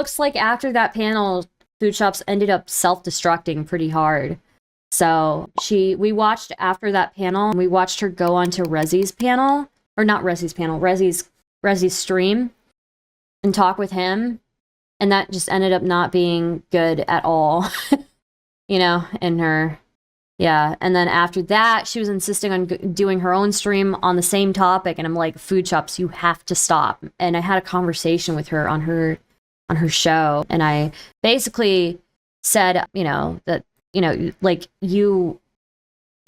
looks like after that panel, Foodshops ended up self-destructing pretty hard. So we watched after that panel, we watched her go onto Rezi's panel, or not Rezi's panel, Rezi's stream, and talk with him, and that just ended up not being good at all, you know, in her, yeah. And then after that, she was insisting on doing her own stream on the same topic, and I'm like, Foodshops, you have to stop. And I had a conversation with her on her show, and I basically said, you know, that, you know, like, you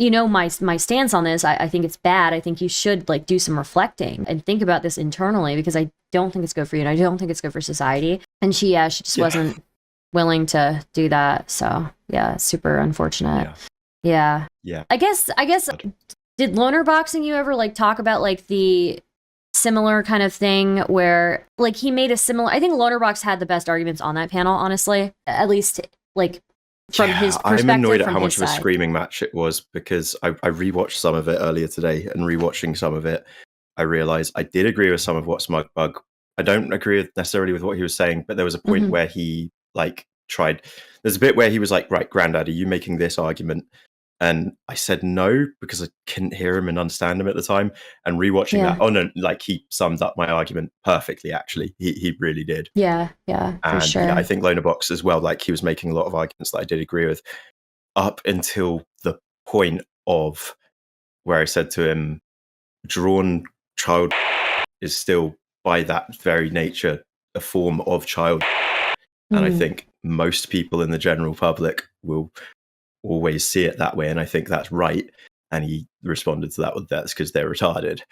know, my stance on this, I think it's bad. I think you should, like, do some reflecting and think about this internally, because I don't think it's good for you, and I don't think it's good for society. And she just wasn't willing to do that. So yeah, super unfortunate. Yeah. I guess did Loner Boxing you ever, like, talk about, like, the similar kind of thing where, like, he made a similar, I think Lonerbox had the best arguments on that panel, honestly, at least, like, from his perspective. I'm annoyed at how much of a screaming match it was, because I rewatched some of it earlier today, and rewatching some of it, I realized I did agree with some of what Smugbug. I don't agree necessarily with what he was saying, but there was a point where he, like, there's a bit where he was like, right, Grandad, are you making this argument? And I said no, because I couldn't hear him and understand him at the time. And rewatching that, oh no, like, he summed up my argument perfectly, actually. He really did. Yeah, for sure. Yeah, I think Lonerbox as well, like, he was making a lot of arguments that I did agree with, up until the point of where I said to him, drawn child is still, by that very nature, a form of child. And I think most people in the general public will always see it that way, and I think that's right. And he responded to that with, that's because they're retarded.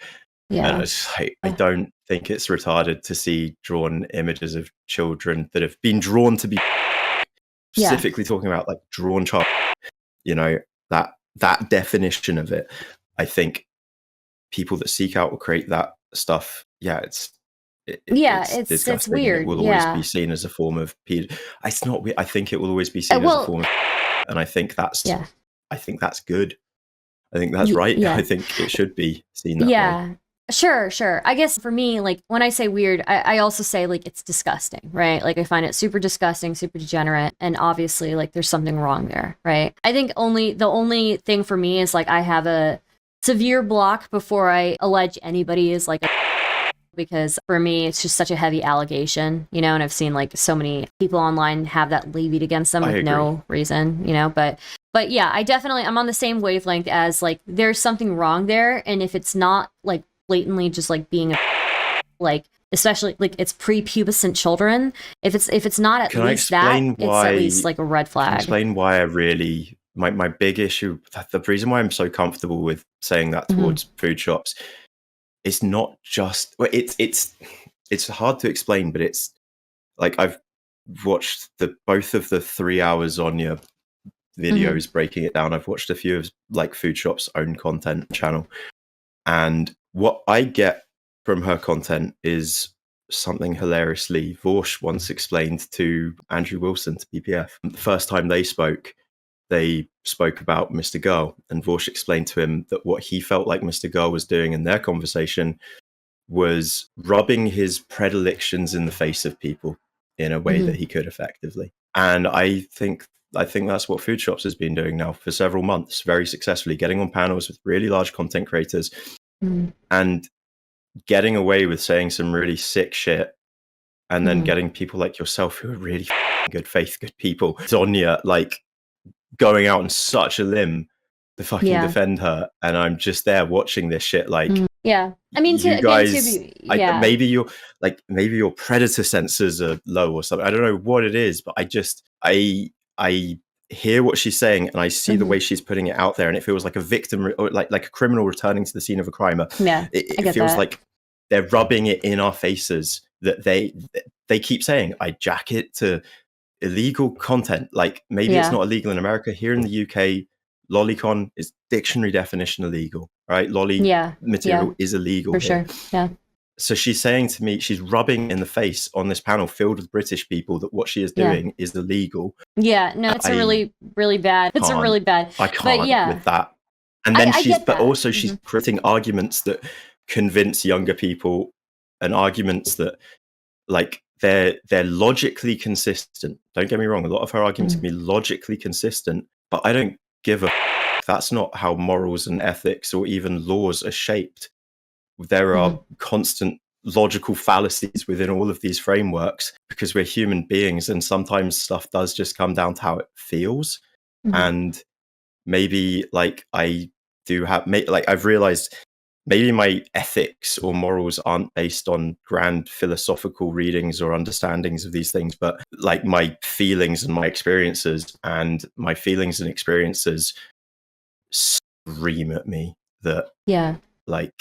And I was like, I don't think it's retarded to see drawn images of children that have been drawn to be specifically talking about, like, drawn child, you know, that definition of it. I think people that seek out or create that stuff, it's weird. It will always be seen as a form of it's not weird. I think it will always be seen as a form of, and I think that's I think that's good. I think that's right. I think it should be seen that way. Sure. I guess for me, like, when I say weird, I also say, like, it's disgusting, right? Like, I find it super disgusting, super degenerate, and obviously, like, there's something wrong there, right? I think the only thing for me is, like, I have a severe block before I allege anybody is, like, because for me, it's just such a heavy allegation, you know, and I've seen, like, so many people online have that levied against them with no reason, you know, but yeah, I'm on the same wavelength as, like, there's something wrong there. And if it's not, like, blatantly just, like, being like, especially, like, it's prepubescent children, if it's not at least that, it's at least, like, a red flag. Explain why I really, my big issue, the reason why I'm so comfortable with saying that towards Foodshops, it's not just, it's hard to explain, but it's like, I've watched both of the 3 hours Zonya videos breaking it down. I've watched a few of, like, Foodshop's own content channel, and what I get from her content is something hilariously Vaush once explained to Andrew Wilson, to PPF. The first time they spoke about Mr. Girl, and Vaush explained to him that what he felt like Mr. Girl was doing in their conversation was rubbing his predilections in the face of people in a way that he could effectively. And I think that's what Foodshops has been doing now for several months, very successfully, getting on panels with really large content creators and getting away with saying some really sick shit, and then getting people like yourself, who are really good faith, good people, Zonya, like, going out on such a limb to fucking defend her, and I'm just there watching this shit, like, I mean, you guys, maybe your predator sensors are low or something. I don't know what it is, but I hear what she's saying, and I see the way she's putting it out there, and it feels like a victim, or like a criminal returning to the scene of a crime. It feels like they're rubbing it in our faces that they keep saying, I jack it to illegal content. Like, maybe it's not illegal in America. Here in the UK, lolicon is dictionary definition illegal, right? Lolly material is illegal for here. sure. So she's saying to me, she's rubbing in the face on this panel filled with British people that what she is doing is illegal. It's a really, really bad. It's a really bad. I can't with that. And then she's creating arguments that convince younger people, and arguments that, like, they're logically consistent. Don't get me wrong, a lot of her arguments can be logically consistent, but I don't give a that's not how morals and ethics or even laws are shaped. There are constant logical fallacies within all of these frameworks because we're human beings, and sometimes stuff does just come down to how it feels. And maybe like I do have, like I've realized maybe my ethics or morals aren't based on grand philosophical readings or understandings of these things, but like my feelings and my experiences, and my feelings and experiences scream at me that like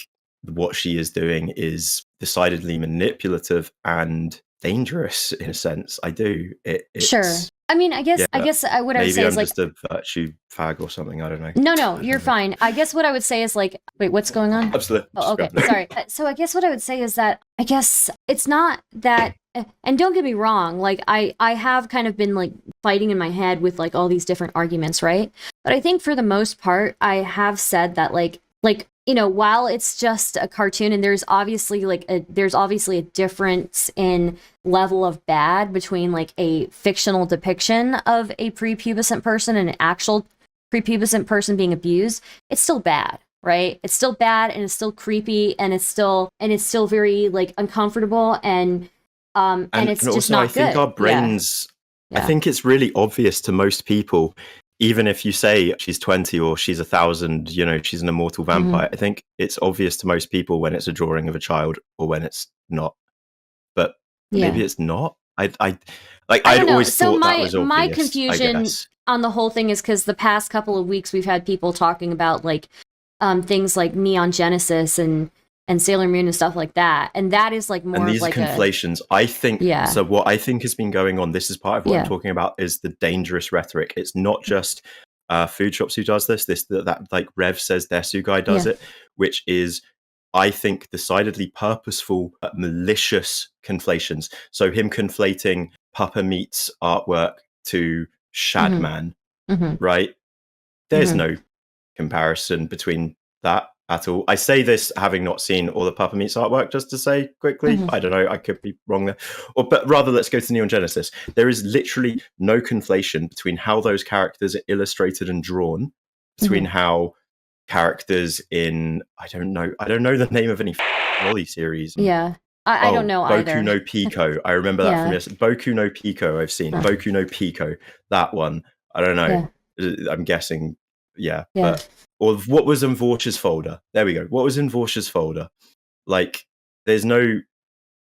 what she is doing is decidedly manipulative and dangerous in a sense. I do. Sure. I mean, I guess what I would say is like, maybe I'm just a virtue fag or something. I don't know. No, you're fine. I guess what I would say is like, wait, what's going on? Absolutely. Oh, okay, sorry. So I guess what I would say is that I guess it's not that, and don't get me wrong, like I have kind of been like fighting in my head with like all these different arguments, right? But I think for the most part, I have said that like you know, while it's just a cartoon, and there's obviously a difference in level of bad between like a fictional depiction of a prepubescent person and an actual prepubescent person being abused, it's still bad, right? It's still bad, and it's still creepy, and it's still very like uncomfortable, and it's just also, not I think good. our brains, I think it's really obvious to most people, even if you say she's 20 or she's 1,000, you know, she's an immortal vampire. I think it's obvious to most people when it's a drawing of a child or when it's not. But maybe it's not. I'd always thought that was obvious. My confusion on the whole thing is because the past couple of weeks we've had people talking about like things like Neon Genesis and Sailor Moon and stuff like that, and that is like more. And these of like conflations, I think. So what I think has been going on, this is part of what I'm talking about, is the dangerous rhetoric. It's not just Foodshops who does this. That like Rev says Desu guy does it, which is, I think, decidedly purposeful, malicious conflations. So him conflating Papa Meat's artwork to Shadman, right? There's no comparison between that at all. I say this having not seen all the Papa Meat's artwork, just to say quickly. I don't know, I could be wrong there. But rather, let's go to Neon Genesis. There is literally no conflation between how those characters are illustrated and drawn, between how characters in, I don't know the name of any lolly series. I don't know either. Boku no Pico. I remember that from yesterday. Boku no Pico I've seen. Boku no Pico. That one. I don't know. I'm guessing. But or what was in Vaush's folder? There we go. What was in Vaush's folder? Like, there's no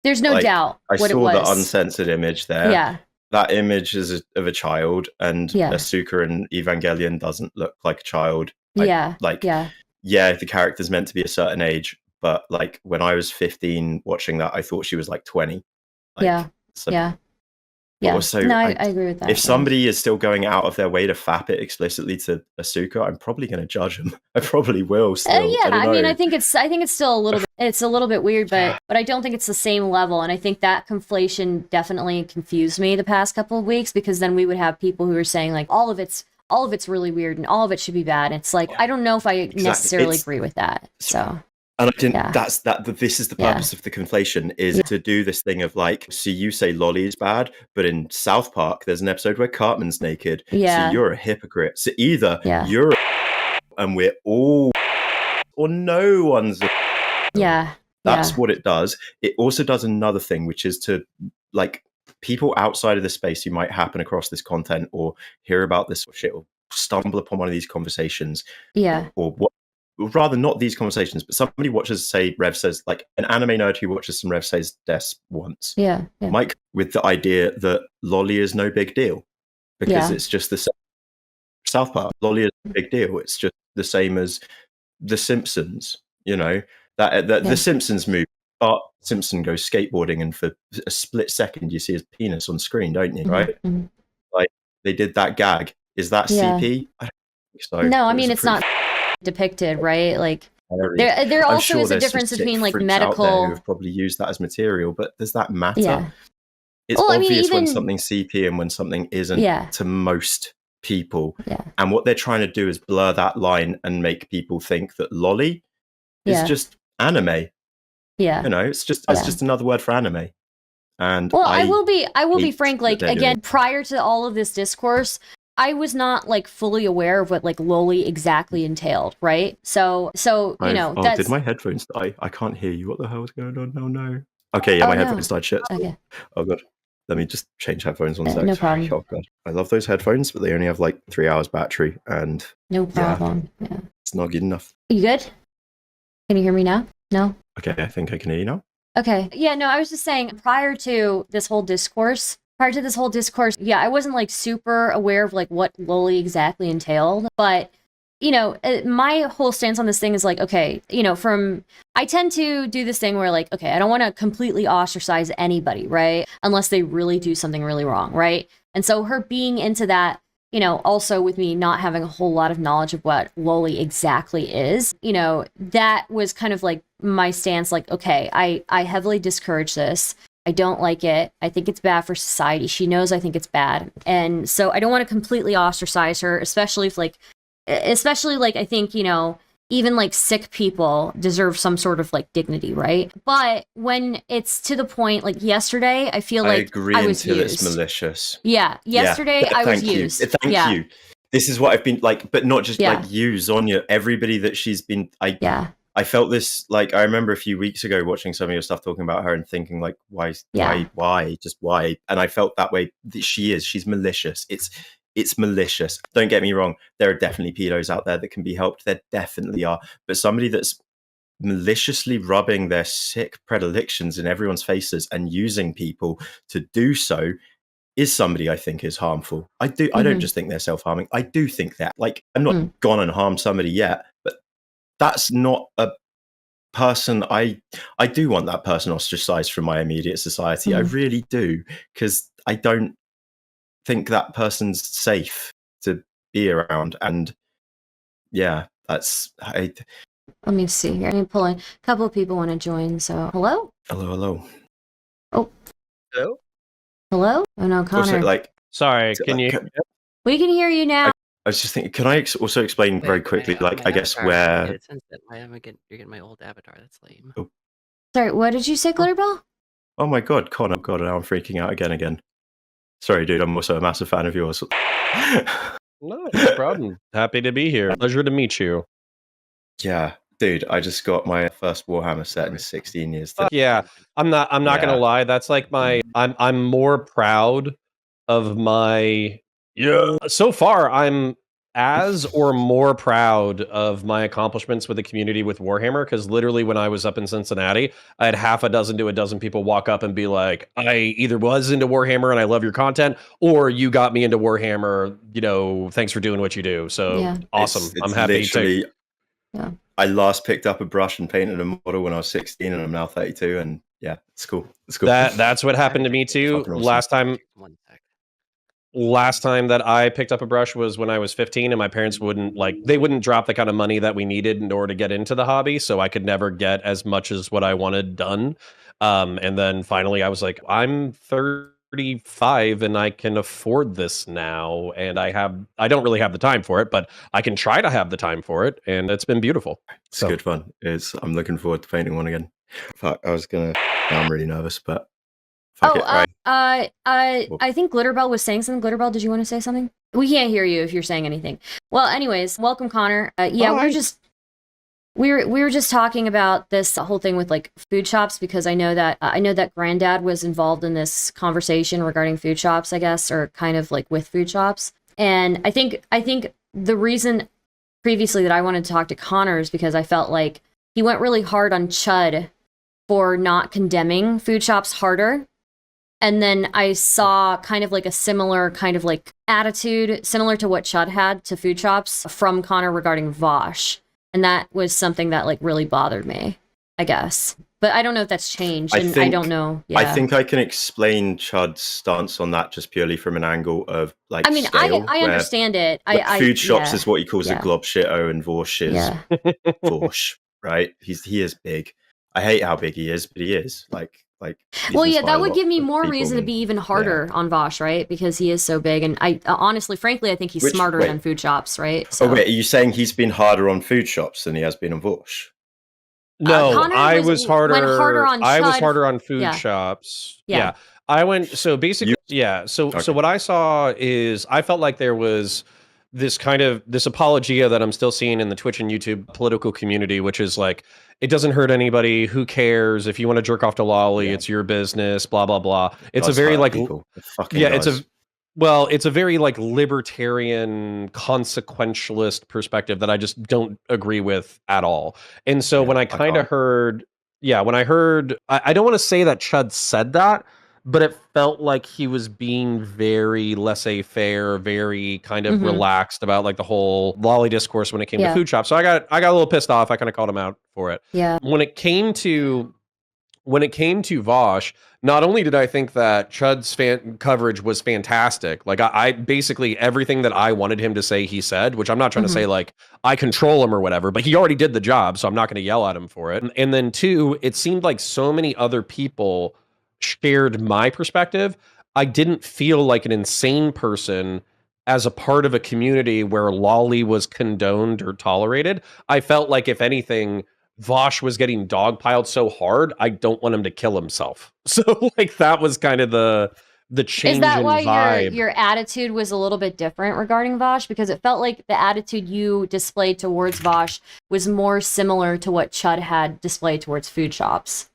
like, doubt. I saw the uncensored image there. Yeah. That image is of a child, and Asuka in Evangelion doesn't look like a child. The character's meant to be a certain age, but like when I was 15 watching that, I thought she was like 20. Also, I agree with that. If somebody is still going out of their way to fap it explicitly to Asuka, I'm probably going to judge them. I probably will. Still. I mean, I think it's still a little bit. It's a little bit weird, but I don't think it's the same level. And I think that conflation definitely confused me the past couple of weeks, because then we would have people who are saying like all of it's really weird and all of it should be bad. It's like I don't know if I necessarily agree with that. So. And I didn't. This is the purpose of the conflation, is to do this thing of like, so you say Lolly is bad, but in South Park there's an episode where Cartman's naked. So you're a hypocrite. So either you're and we're all, or no one's. That's what it does. It also does another thing, which is to like people outside of the space who might happen across this content or hear about this shit or stumble upon one of these conversations. Or what. Rather not these conversations, but somebody watches, say, Rev Says, like an anime nerd who watches some Rev Says Des once. Mike, with the idea that Lolly is no big deal because it's just the same. South Park, Lolly is no big deal. It's just the same as The Simpsons, you know, the Simpsons movie. Bart Simpson goes skateboarding, and for a split second, you see his penis on screen, don't you? Right? Like they did that gag. Is that CP? I don't think so. No, I mean, it's not depicted, right? Like there also is a difference between like medical out there who have probably used that as material, but does that matter? It's obvious when something's CP and when something isn't to most people. And what they're trying to do is blur that line and make people think that lolly is just anime. You know, it's just another word for anime. And well, I will be hate frank, that like, they're doing again, it. prior to all of this discourse, I was not like fully aware of what like loli exactly entailed, right? So you know, Oh, did that's my headphones die? I can't hear you. What the hell is going on? Oh no. Okay, yeah, oh my no. headphones died. Shit. Okay. Oh god. Let me just change headphones one sec. No Sorry. problem. Oh god. I love those headphones, but they only have like 3 hours battery, and No problem. Yeah. it's not good enough. You good? Can you hear me now? No? Okay, I think I can hear you now. Okay. Yeah, no, I was just saying prior to this whole discourse, yeah, I wasn't like super aware of like what loli exactly entailed, but you know, my whole stance on this thing is like, okay, you know, I tend to do this thing where like, okay, I don't want to completely ostracize anybody, right? Unless they really do something really wrong, right? And so her being into that, you know, also with me not having a whole lot of knowledge of what loli exactly is, you know, that was kind of like my stance, like, okay, I heavily discourage this. I don't like it. I think it's bad for society. She knows I think it's bad. And so I don't want to completely ostracize her, especially like, I think, you know, even like sick people deserve some sort of like dignity, right? But when it's to the point, like yesterday, I feel like agree I was until used. it's malicious. Yeah, yesterday I was Thank you. used. Thank yeah. you. This is what I've been like, but not just Yeah. like you, Zonya. Everybody that she's been, Yeah. I felt this, like, I remember a few weeks ago watching some of your stuff talking about her and thinking like, why, just why? And I felt that way. She's malicious. It's malicious. Don't get me wrong. There are definitely pedos out there that can be helped. There definitely are. But somebody that's maliciously rubbing their sick predilections in everyone's faces and using people to do so is somebody I think is harmful. I don't just think they're self-harming. I do think that. Like, I'm not gone and harmed somebody yet, but that's not a person I do want that person ostracized from my immediate society. I really do, because I don't think that person's safe to be around. And yeah, that's Let me see here. Let me pull in. A couple of people want to join. So hello? hello. Oh. Hello? Oh no, Connor. Also, like, sorry, can you? We can hear you now. I was just thinking, can I also explain very quickly, like, I guess where... You're getting my old avatar, that's lame. Oh. Sorry, what did you say, Glitterbelle? Oh my god, Connor, god, now I'm freaking out again. Sorry, dude, I'm also a massive fan of yours. No problem. Happy to be here. Pleasure to meet you. Yeah, dude, I just got my first Warhammer set in 16 years. Yeah, I'm not gonna lie. That's like I'm more proud of my so far I'm as or more proud of my accomplishments with the community with Warhammer, because literally when I was up in Cincinnati, I had half a dozen to a dozen people walk up and be like, I either was into Warhammer and I love your content, or you got me into Warhammer, you know, thanks for doing what you do. So awesome. It's I'm happy literally, Yeah. I last picked up a brush and painted a model when I was 16, and I'm now 32, and yeah, it's cool. It's cool. That's what happened to me too. Awesome. Last time that I picked up a brush was when I was 15, and my parents wouldn't drop the kind of money that we needed in order to get into the hobby, so I could never get as much as what I wanted done. And then finally I was like, I'm 35 and I can afford this now, and I don't really have the time for it, but I can try to have the time for it, and it's been beautiful. It's good fun. I'm looking forward to painting one again. Fuck, I'm really nervous, but I think Glitterbelle was saying something. Glitterbelle, did you want to say something? We can't hear you if you're saying anything. Well, anyways, welcome, Connor. We were just talking about this whole thing with like food shops, because I know that Grandad was involved in this conversation regarding food shops, I guess, or kind of like with food shops. And I think the reason previously that I wanted to talk to Connor is because I felt like he went really hard on Chud for not condemning food shops harder. And then I saw kind of like a similar kind of like attitude, similar to what Chud had to food shops from Connor regarding Vaush. And that was something that like really bothered me, I guess. But I don't know if that's changed. I don't know. Yeah. I think I can explain Chud's stance on that just purely from an angle of like, I mean, scale, I understand it. Food shops is what he calls a glob shito, and Vaush is Vaush, right? He is big. I hate how big he is, but he is like. Well, yeah, that would give me more reason to be even harder on Vaush, right? Because he is so big, and I honestly, frankly, I think he's smarter than food shops, right? So. Oh wait, are you saying he's been harder on food shops than he has been on Vaush? No, Connor I was harder. went harder on I was Chud. harder on food Yeah. shops. Yeah. Yeah. I went so basically So Okay. what I saw is I felt like there was this kind of this apologia that I'm still seeing in the Twitch and YouTube political community, which is like, it doesn't hurt anybody. Who cares? If you want to jerk off to Lolly, it's your business, blah, blah, blah. It's a very like, it's a very like libertarian consequentialist perspective that I just don't agree with at all. And so when I kind of heard, when I heard, I don't want to say that Chud said that, but it felt like he was being very laissez-faire, very kind of relaxed about like the whole Lolly discourse when it came to food shops. So I got a little pissed off. I kind of called him out for it. Yeah. When it came to Vaush, not only did I think that Chud's coverage was fantastic, like I basically everything that I wanted him to say, he said, which I'm not trying to say like I control him or whatever, but he already did the job, so I'm not going to yell at him for it. And then two, it seemed like so many other people shared my perspective. I didn't feel like an insane person as a part of a community where Lolly was condoned or tolerated. I felt like, if anything, Vaush was getting dogpiled so hard, I don't want him to kill himself. So like that was kind of the change in vibe. Is that why your attitude was a little bit different regarding Vaush? Because it felt like the attitude you displayed towards Vaush was more similar to what Chud had displayed towards food shops.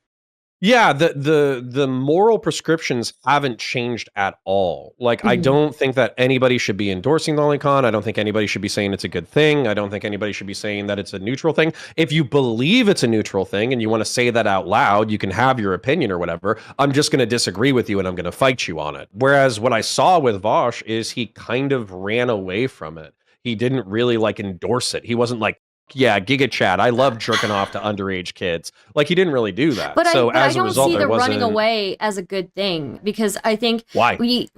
Yeah, the moral prescriptions haven't changed at all. Like, I don't think that anybody should be endorsing Lolicon. I don't think anybody should be saying it's a good thing. I don't think anybody should be saying that it's a neutral thing. If you believe it's a neutral thing and you want to say that out loud, you can have your opinion or whatever. I'm just going to disagree with you and I'm going to fight you on it. Whereas what I saw with Vaush is he kind of ran away from it. He didn't really like endorse it. He wasn't like, yeah, Giga Chat, I love jerking off to underage kids. Like, he didn't really do that. But so I as a don't result, see the there wasn't... running away as a good thing, because I think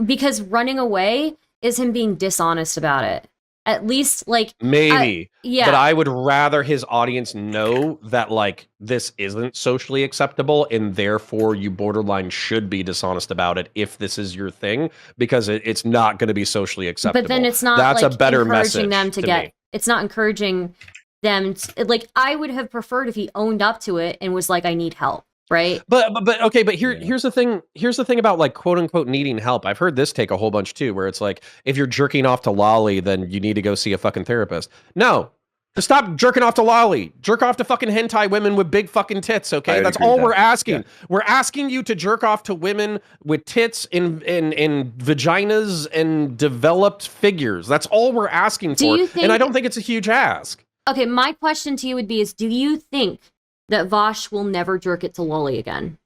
because running away is him being dishonest about it. At least, like, maybe. But I would rather his audience know that, like, this isn't socially acceptable and therefore you borderline should be dishonest about it if this is your thing, because it's not going to be socially acceptable. But then it's not That's like a better encouraging message them to get. me. It's not encouraging them to, like, I would have preferred if he owned up to it and was like, I need help, right? But here's the thing about, like, quote unquote needing help. I've heard this take a whole bunch too, where it's like, if you're jerking off to Lolly, then you need to go see a fucking therapist. No, just stop jerking off to Lolly. Jerk off to fucking hentai women with big fucking tits. Okay, that's all we're asking. Yeah. We're asking you to jerk off to women with tits and vaginas and developed figures. That's all we're asking for. And I don't think it's a huge ask. Okay, my question to you would be is, do you think that Vaush will never jerk it to Lolly again?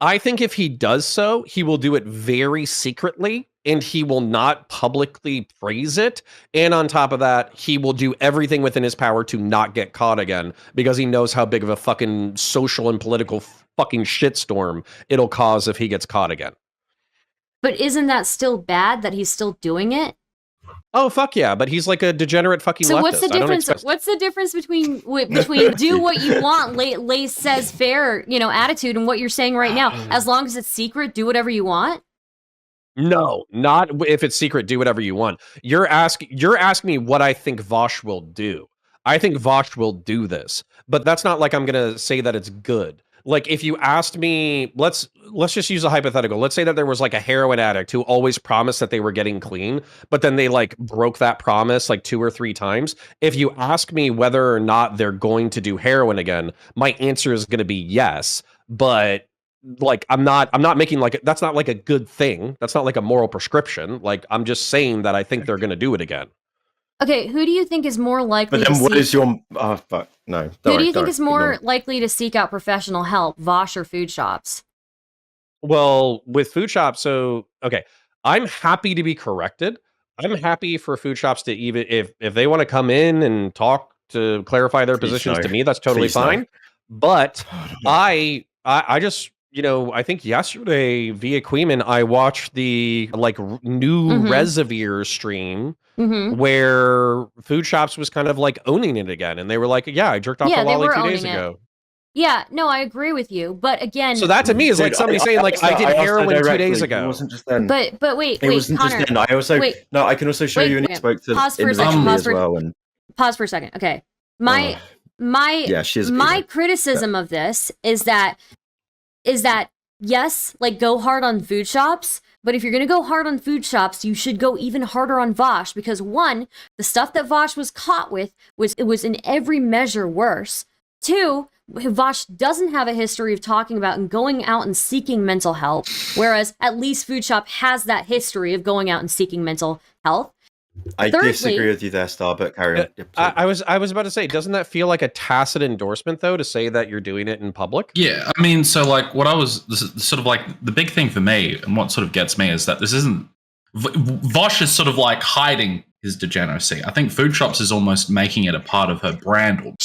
I think if he does so, he will do it very secretly, and he will not publicly praise it. And on top of that, he will do everything within his power to not get caught again, because he knows how big of a fucking social and political fucking shitstorm it'll cause if he gets caught again. But isn't that still bad that he's still doing it? Oh, fuck yeah, but he's like a degenerate fucking leftist. So what's the difference? What's the difference between do what you want, lay says fair, attitude, and what you're saying right now? As long as it's secret, do whatever you want? No, not if it's secret, do whatever you want. You're asking me what I think Vaush will do. I think Vaush will do this, but that's not like I'm going to say that it's good. Like, if you asked me, let's just use a hypothetical. Let's say that there was like a heroin addict who always promised that they were getting clean, but then they like broke that promise like 2 or 3 times. If you ask me whether or not they're going to do heroin again, my answer is going to be yes. But like, I'm not making like, that's not like a good thing. That's not like a moral prescription. Like, I'm just saying that I think they're going to do it again. Okay, who do you think is more likely But then what is your... Oh, fuck. No. Who do you think is more likely to seek out professional help, Vaush or food shops? Well, with food shops, so, okay, I'm happy to be corrected. I'm happy for food shops to, even if they want to come in and talk to clarify their positions to me, that's totally fine. But I just... I think yesterday via Queeman, I watched the like new Resevere stream where food shops was kind of like owning it again. And they were like, yeah, I jerked off to Lolly 2 days ago. Yeah, no, I agree with you. But again, so that to me is like somebody saying like, I did heroin 2 days ago. It wasn't just then. But wait, it wasn't Connor, just then. I also, I can also show you and spoke to pause for a second. Pause for a second. Okay. my criticism of this is that yes, like go hard on Foodshops, but if you're gonna go hard on Foodshops, you should go even harder on Vaush, because one, the stuff that Vaush was caught with was in every measure worse. Two, Vaush doesn't have a history of talking about and going out and seeking mental health, whereas at least Foodshop has that history of going out and seeking mental health. I disagree with you there, Star, but carry on. I was about to say, doesn't that feel like a tacit endorsement, though, to say that you're doing it in public? Yeah, I mean, so like this is sort of like the big thing for me, and what sort of gets me is that this isn't Vaush is sort of like hiding his degeneracy. I think Foodshops is almost making it a part of her brand. Almost.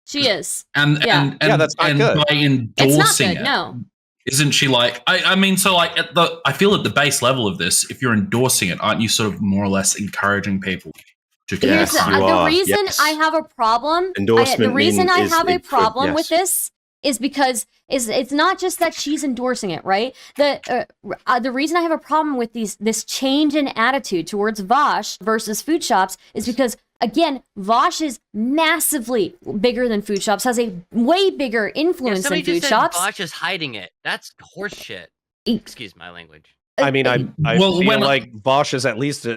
She is, and that's not good. By endorsing it's not good, no. Isn't she like? I mean, so like I feel at the base level of this, if you're endorsing it, aren't you sort of more or less encouraging people to? Yes, the reason I have a problem. The reason I have a problem with this is because it's not just that she's endorsing it, right? The reason I have a problem with this change in attitude towards Vaush versus Foodshops is because, again, Vaush is massively bigger than Foodshops, has a way bigger influence than Foodshops. Vaush is hiding it. That's horseshit. Excuse my language. I mean, I feel like Vaush is at least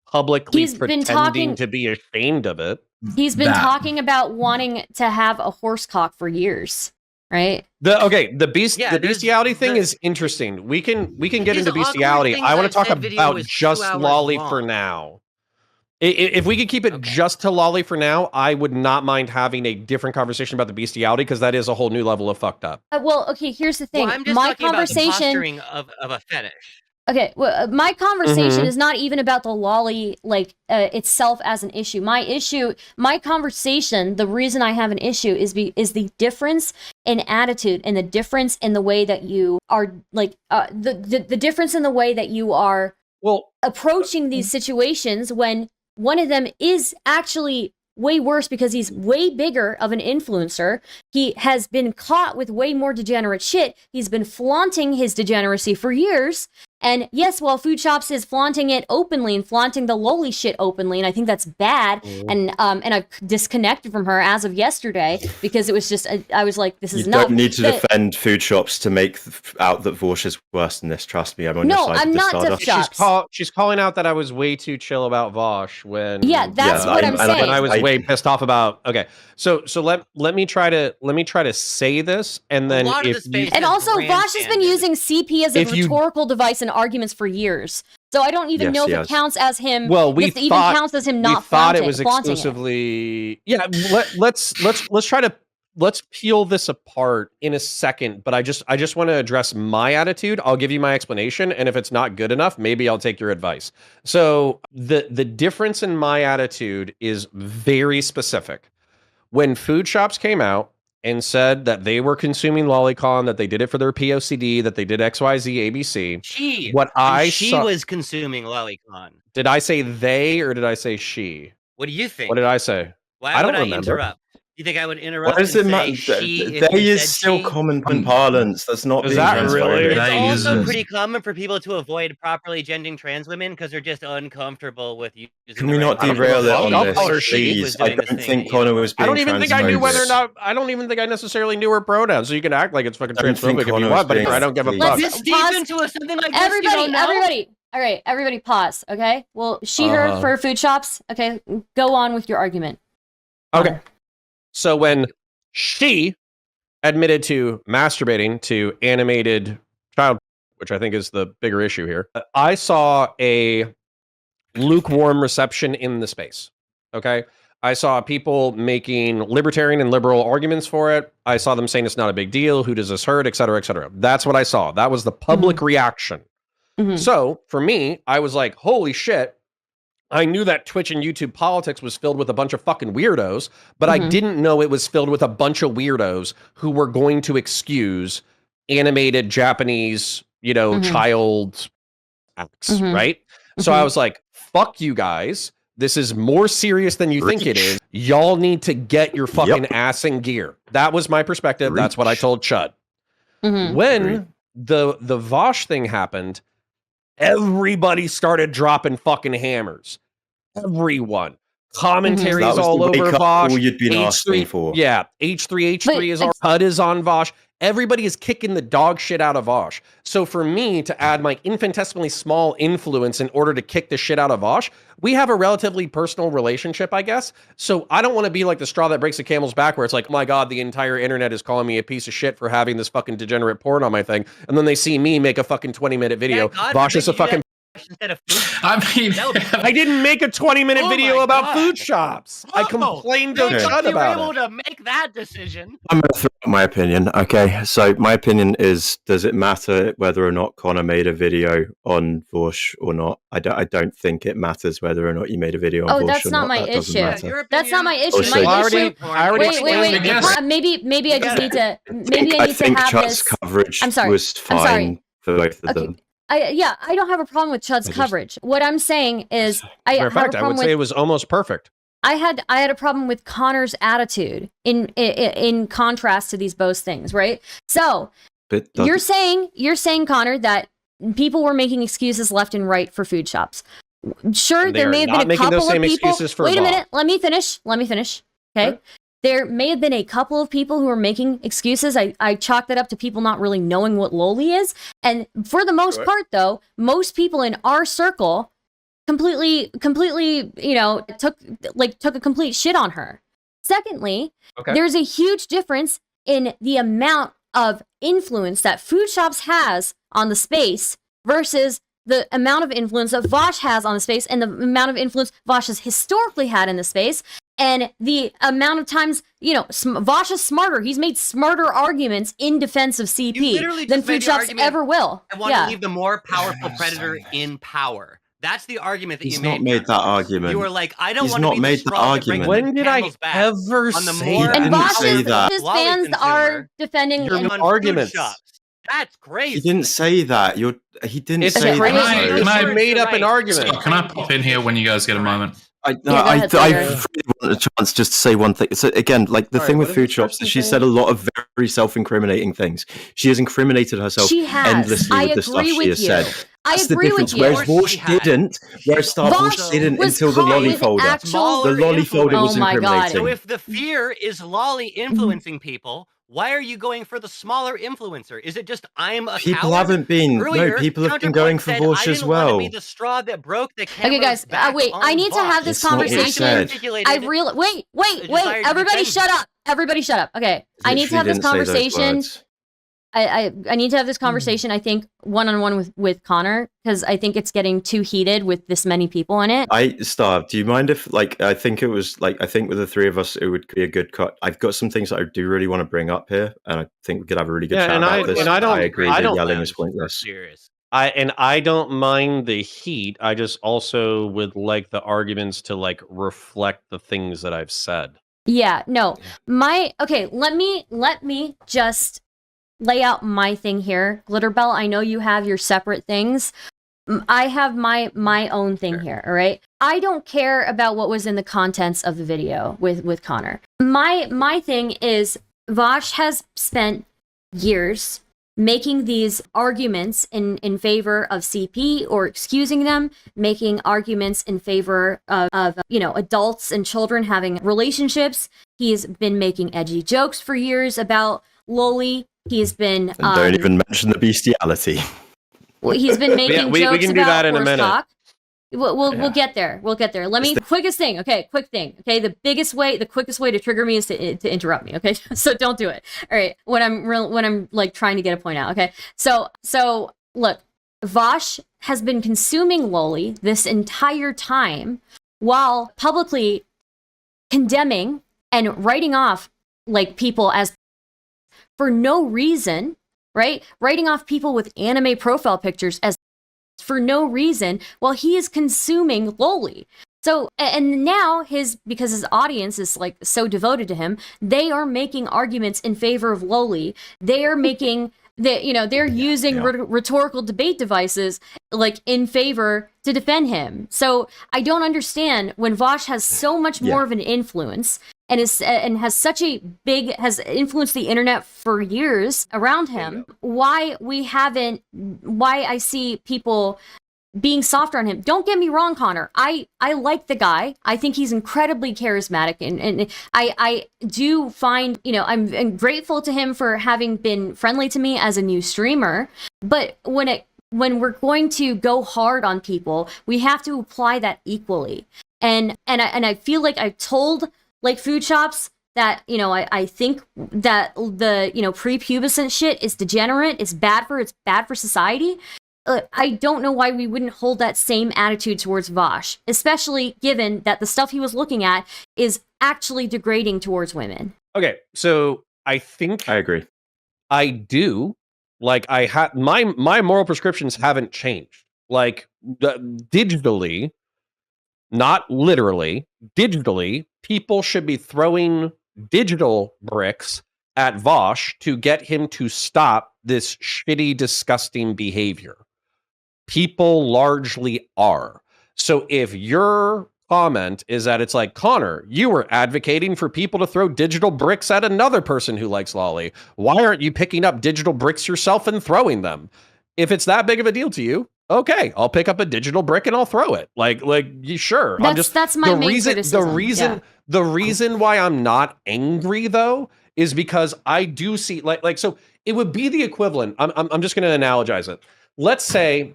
publicly pretending to be ashamed of it. He's been talking about wanting to have a horse cock for years, right? The bestiality thing is interesting. We can get into bestiality. I want to talk about just Lolly for now. If we could keep it just to Lolly for now, I would not mind having a different conversation about the bestiality, because that is a whole new level of fucked up. Well, okay, here's the thing. Well, I'm just talking about the posturing of a fetish. Okay, well, my conversation is not even about the Lolly itself as an issue. My conversation, the reason I have an issue is the difference in attitude and the difference in the way that you are the difference in the way that you are approaching these situations, when one of them is actually way worse because he's way bigger of an influencer. He has been caught with way more degenerate shit. He's been flaunting his degeneracy for years. And yes, while Foodshops is flaunting it openly and flaunting the lowly shit openly, and I think that's bad. And I've disconnected from her as of yesterday because it was just I was like, this is enough. You don't need to defend Foodshops to make out that Vaush is worse than this. Trust me, I'm on your side. No, I'm not Foodshops. She's calling out that I was way too chill about Vaush when. Yeah, that's what I'm saying. When I was way pissed off about. Okay, so let me try to say this, and then and also Vaush has been using CP as a rhetorical device in arguments for years, so I don't even know if it counts as him. Well, counts as him not. We thought it was exclusively. Yeah, let's peel this apart in a second. But I just want to address my attitude. I'll give you my explanation, and if it's not good enough, maybe I'll take your advice. So the difference in my attitude is very specific. When Foodshops came out and said that they were consuming lolicon, that they did it for their POCD, that they did XYZ ABC. She was consuming lolicon. Did I say they or did I say she? What do you think? What did I say? Why would I interrupt? You think I would interrupt? What does it matter? They is still common parlance. That's not. Is that really? It's also pretty common for people to avoid properly gendering trans women because they're just uncomfortable with using. Can we not derail it on this, please? I don't think Connor was being. I don't even think I knew whether or not. I don't even think I necessarily knew her pronouns. So you can act like it's fucking transphobic if you want, but I don't give a fuck. Let's deep into something like this. Everybody. All right, everybody, pause. Okay. Well, her for Foodshops. Okay, go on with your argument. Okay. So when she admitted to masturbating to animated child, which I think is the bigger issue here, I saw a lukewarm reception in the space. Okay. I saw people making libertarian and liberal arguments for it. I saw them saying it's not a big deal. Who does this hurt? Et cetera, et cetera. That's what I saw. That was the public reaction. So for me, I was like, holy shit. I knew that Twitch and YouTube politics was filled with a bunch of fucking weirdos, but I didn't know it was filled with a bunch of weirdos who were going to excuse animated Japanese, child acts, right? So I was like, fuck you guys. This is more serious than you think it is. Y'all need to get your fucking ass in gear. That was my perspective. That's what I told Chud. When the Vaush thing happened, everybody started dropping fucking hammers. Everyone. commentaries That was all the over wake-up Vaush. call you'd been asking for. Yeah, H3H3 is on. HUD is on Vaush. Everybody is kicking the dog shit out of Vaush. So for me to add my infinitesimally small influence in order to kick the shit out of Vaush, we have a relatively personal relationship, I guess. So I don't want to be like the straw that breaks the camel's back where it's like, oh my God, the entire internet is calling me a piece of shit for having this fucking degenerate porn on my thing. And then they see me make a fucking 20-minute video. Vaush is a fucking... Instead of food. I mean, I didn't make a 20-minute video about food shops. I complained to Chud about able it. to make that decision. I'm going to throw out my opinion. Okay, so my opinion is: does it matter whether or not Connor made a video on Vaush or not? I don't think it matters whether or not you made a video on Vaush. That's or not my That doesn't issue. matter. That's not my issue. Also, My issue. I already Wait. guess. Maybe I just need to. Maybe I need to think have Chud's this. coverage I'm sorry. was I'm fine sorry. for both of Okay. them. I don't have a problem with Chud's coverage. What I'm saying is, I Matter of have fact, a I problem would say with. it was almost perfect. I had a problem with Connor's attitude in contrast to these both things, right? So But you're saying Connor that people were making excuses left and right for food shops. Sure, And they there are may have not been a making those couple same of people. excuses for Wait a Vaush. minute, let me finish. Okay. Sure. There may have been a couple of people who were making excuses. I chalk that up to people not really knowing what loli is. And for the most part, though, most people in our circle completely, took a complete shit on her. Secondly, there's a huge difference in the amount of influence that food shops has on the space versus the amount of influence that Vaush has on the space and the amount of influence Vaush has historically had in the space. And the amount of times, Vaush is smarter. He's made smarter arguments in defense of CP than food shops ever will. I want to leave the more powerful predator in power. That's the argument that He's you made. not made that argument. You were like, I don't He's want to not be made the the straw that brings argument. When the did I camel's back ever on the say more that? And didn't say Vaush's that. fans are defending. You're and- an arguments. That's crazy. He didn't say that. He didn't It's say crazy. that. Can I- You made up an argument. So can I pop in here when you guys get a moment? I go ahead, really Larry. want a chance just to say one thing. So again, like the Sorry, thing what with did food this shops, person is she say? said a lot of very self-incriminating things. She has incriminated herself She has. endlessly I with the stuff agree she with has you. said. I That's the agree with difference. you. Whereas Of course she Vaush had. didn't. Whereas Stardust Vaush didn't was until the calling lolly an folder. actual- Smaller The lolly folder was Oh my God. incriminating. So if the fear is lolly influencing people, why are you going for the smaller influencer? Is it just I'm a People coward? haven't been. Earlier, No, people have been Counterpoint going for said, Vaush I as didn't want well. to be the straw that broke the Okay, camel's guys, back wait. I on need to Vaush. have this It's not what he conversation. said. I really wait. desire to Everybody, defend shut up. Everybody, shut up. Okay, I need to have Literally this didn't say those conversation. words. I need to have this conversation. I think one-on-one with Connor because I think it's getting too heated with this many people in it. Starve. Do you mind if, I think it was I think with the three of us, it would be a good cut. I've got some things that I do really want to bring up here, and I think we could have a really good chat about this. I agree that yelling is pointless. Serious. I don't mind the heat. I just also would like the arguments to reflect the things that I've said. Yeah, no. Let me just lay out my thing here. Glitterbelle, I know you have your separate things. I have my own thing here, all right? I don't care about what was in the contents of the video with Connor. My thing is Vaush has spent years making these arguments in favor of CP or excusing them, making arguments in favor of adults and children having relationships. He's been making edgy jokes for years about loli. He's been And don't even mention the bestiality. he's been making we jokes can do about that in a horse minute. cock. We'll get there. We'll get there. Let me quickest thing. Okay, quick thing. Okay, the quickest way to trigger me is to interrupt me. Okay, so don't do it. All right, when I'm trying to get a point out. Okay, so look, Vaush has been consuming loli this entire time while publicly condemning and writing off people as for no reason, right? Writing off people with anime profile pictures as for no reason while he is consuming loli. So, and now because his audience is so devoted to him, they are making arguments in favor of loli. They are making they're using rhetorical debate devices in favor to defend him. So I don't understand when Vaush has so much more of an influence and has influenced the internet for years around him. Why I see people being softer on him. Don't get me wrong, Connor. I like the guy. I think he's incredibly charismatic, and I do find, I'm grateful to him for having been friendly to me as a new streamer. But when we're going to go hard on people, we have to apply that equally. And I feel like I've told like Foodshops that, I think that the, prepubescent shit is degenerate, it's bad for society. I don't know why we wouldn't hold that same attitude towards Vaush, especially given that the stuff he was looking at is actually degrading towards women. Okay, so I think I agree. I do. Like, my moral prescriptions haven't changed. Like, digitally, not literally, digitally, people should be throwing digital bricks at Vaush to get him to stop this shitty, disgusting behavior. People largely are. So if your comment is that it's like, Connor, you were advocating for people to throw digital bricks at another person who likes lolly. Why aren't you picking up digital bricks yourself and throwing them? If it's that big of a deal to you, okay, I'll pick up a digital brick and I'll throw it. Sure. That's my main criticism. The reason why I'm not angry though is because I do see so it would be the equivalent. I'm just going to analogize it. Let's say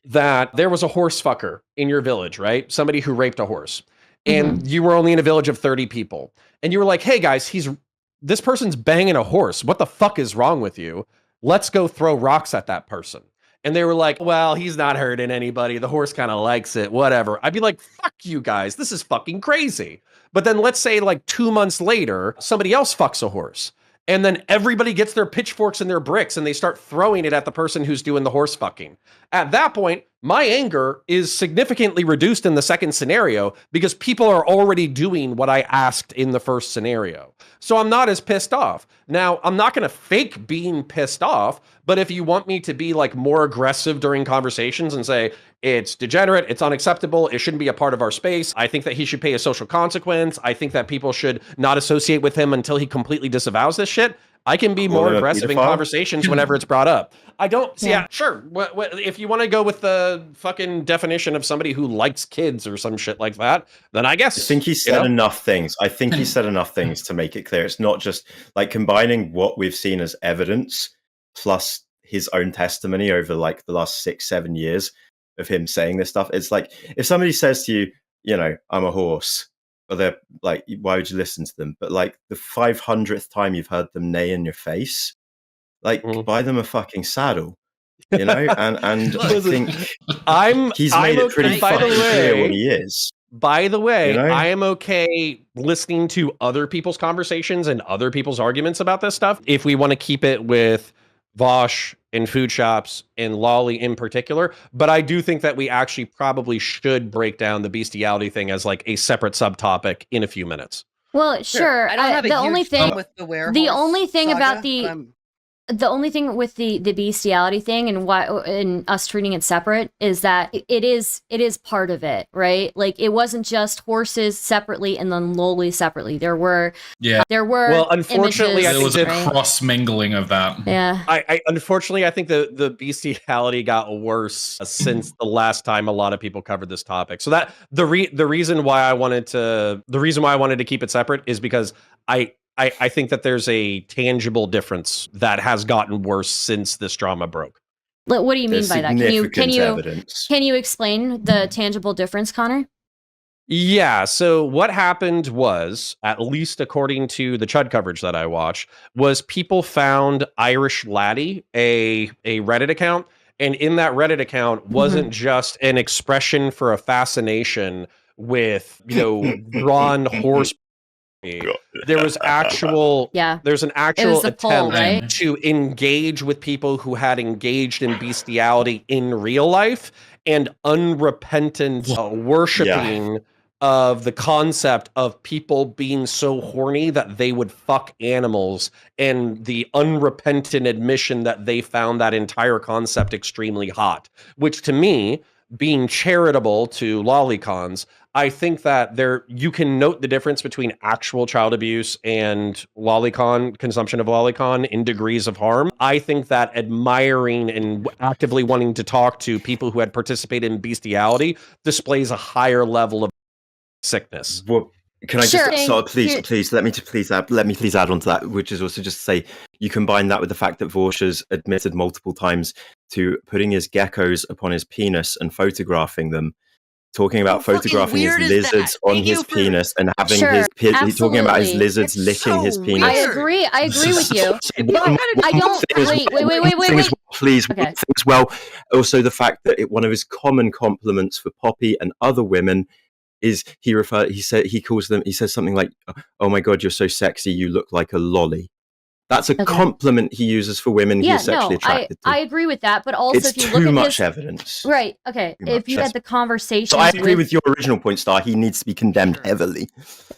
that there was a horse fucker in your village, right? Somebody who raped a horse, and you were only in a village of 30 people, and you were like, "Hey guys, this person's banging a horse. What the fuck is wrong with you? Let's go throw rocks at that person." And they were like, "Well, he's not hurting anybody. The horse kind of likes it, whatever." I'd be like, "Fuck you guys. This is fucking crazy." But then let's say like 2 months later, somebody else fucks a horse. And then everybody gets their pitchforks and their bricks and they start throwing it at the person who's doing the horse fucking. At that point, my anger is significantly reduced in the second scenario because people are already doing what I asked in the first scenario. So I'm not as pissed off. Now, I'm not going to fake being pissed off, but if you want me to be like more aggressive during conversations and say, it's degenerate, it's unacceptable, it shouldn't be a part of our space, I think that he should pay a social consequence, I think that people should not associate with him until he completely disavows this shit, I can be more aggressive in conversations whenever it's brought up. I don't see. Yeah, sure. If you want to go with the fucking definition of somebody who likes kids or some shit like that, then I guess. I think he said enough things. I think he said enough things to make it clear. It's not just like combining what we've seen as evidence plus his own testimony over like the last 6-7 years of him saying this stuff. It's like if somebody says to you, I'm a horse. Or they're like, why would you listen to them? But like the 500th time you've heard them neigh in your face, like buy them a fucking saddle, And I think he's made it pretty fucking clear what he is. By the way, I am okay listening to other people's conversations and other people's arguments about this stuff. If we want to keep it with Vaush and Foodshops and Lolly in particular, but I do think that we actually probably should break down the bestiality thing as like a separate subtopic in a few minutes. Well, sure. I don't have the a only huge thing problem with the werewolf the only thing saga, about but the only thing with the bestiality thing and why and us treating it separate is that it is part of it, right? Like it wasn't just horses separately and then lowly separately. There were well, unfortunately, there was a right? cross mingling of that. Yeah. I unfortunately I think the bestiality got worse since the last time a lot of people covered this topic. So that the reason why I wanted to keep it separate is because I think that there's a tangible difference that has gotten worse since this drama broke. What do you mean by that? Evidence. Can you explain the tangible difference, Connor? Yeah, so what happened was, at least according to the Chud coverage that I watched, was people found Irish Laddie, a Reddit account, and in that Reddit account wasn't just an expression for a fascination with, drawn horse. There was there's an actual attempt poll, right? to engage with people who had engaged in bestiality in real life and unrepentant worshiping of the concept of people being so horny that they would fuck animals, and the unrepentant admission that they found that entire concept extremely hot, which to me, being charitable to lolicons, I think that you can note the difference between actual child abuse and lolicon consumption of lolicon in degrees of harm. I think that admiring and actively wanting to talk to people who had participated in bestiality displays a higher level of sickness. Well, can I just please let me add on to that, which is also just to say you combine that with the fact that Vaush has admitted multiple times to putting his geckos upon his penis and photographing them, talking about photographing his lizards on his penis and having talking about his lizards licking his penis. I agree with you. I don't. Wait. Please. Okay. Well, also the fact that one of his common compliments for Poppy and other women is he says something like, "Oh my God, you're so sexy, you look like a lolly." That's a compliment he uses for women he's sexually attracted to. I agree with that, but also it's if you look at too much evidence. Right, okay. If you had the conversation... So I agree with your original point, Star. He needs to be condemned heavily.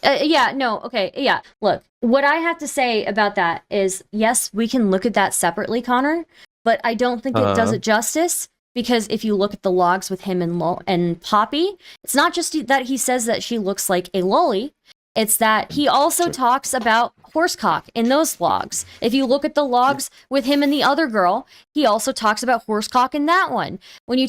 Look, what I have to say about that is, yes, we can look at that separately, Connor, but I don't think it does it justice. Because if you look at the logs with him and Poppy, it's not just that he says that she looks like a lolly. It's that he also talks about horsecock in those logs. If you look at the logs with him and the other girl, he also talks about horsecock in that one. When you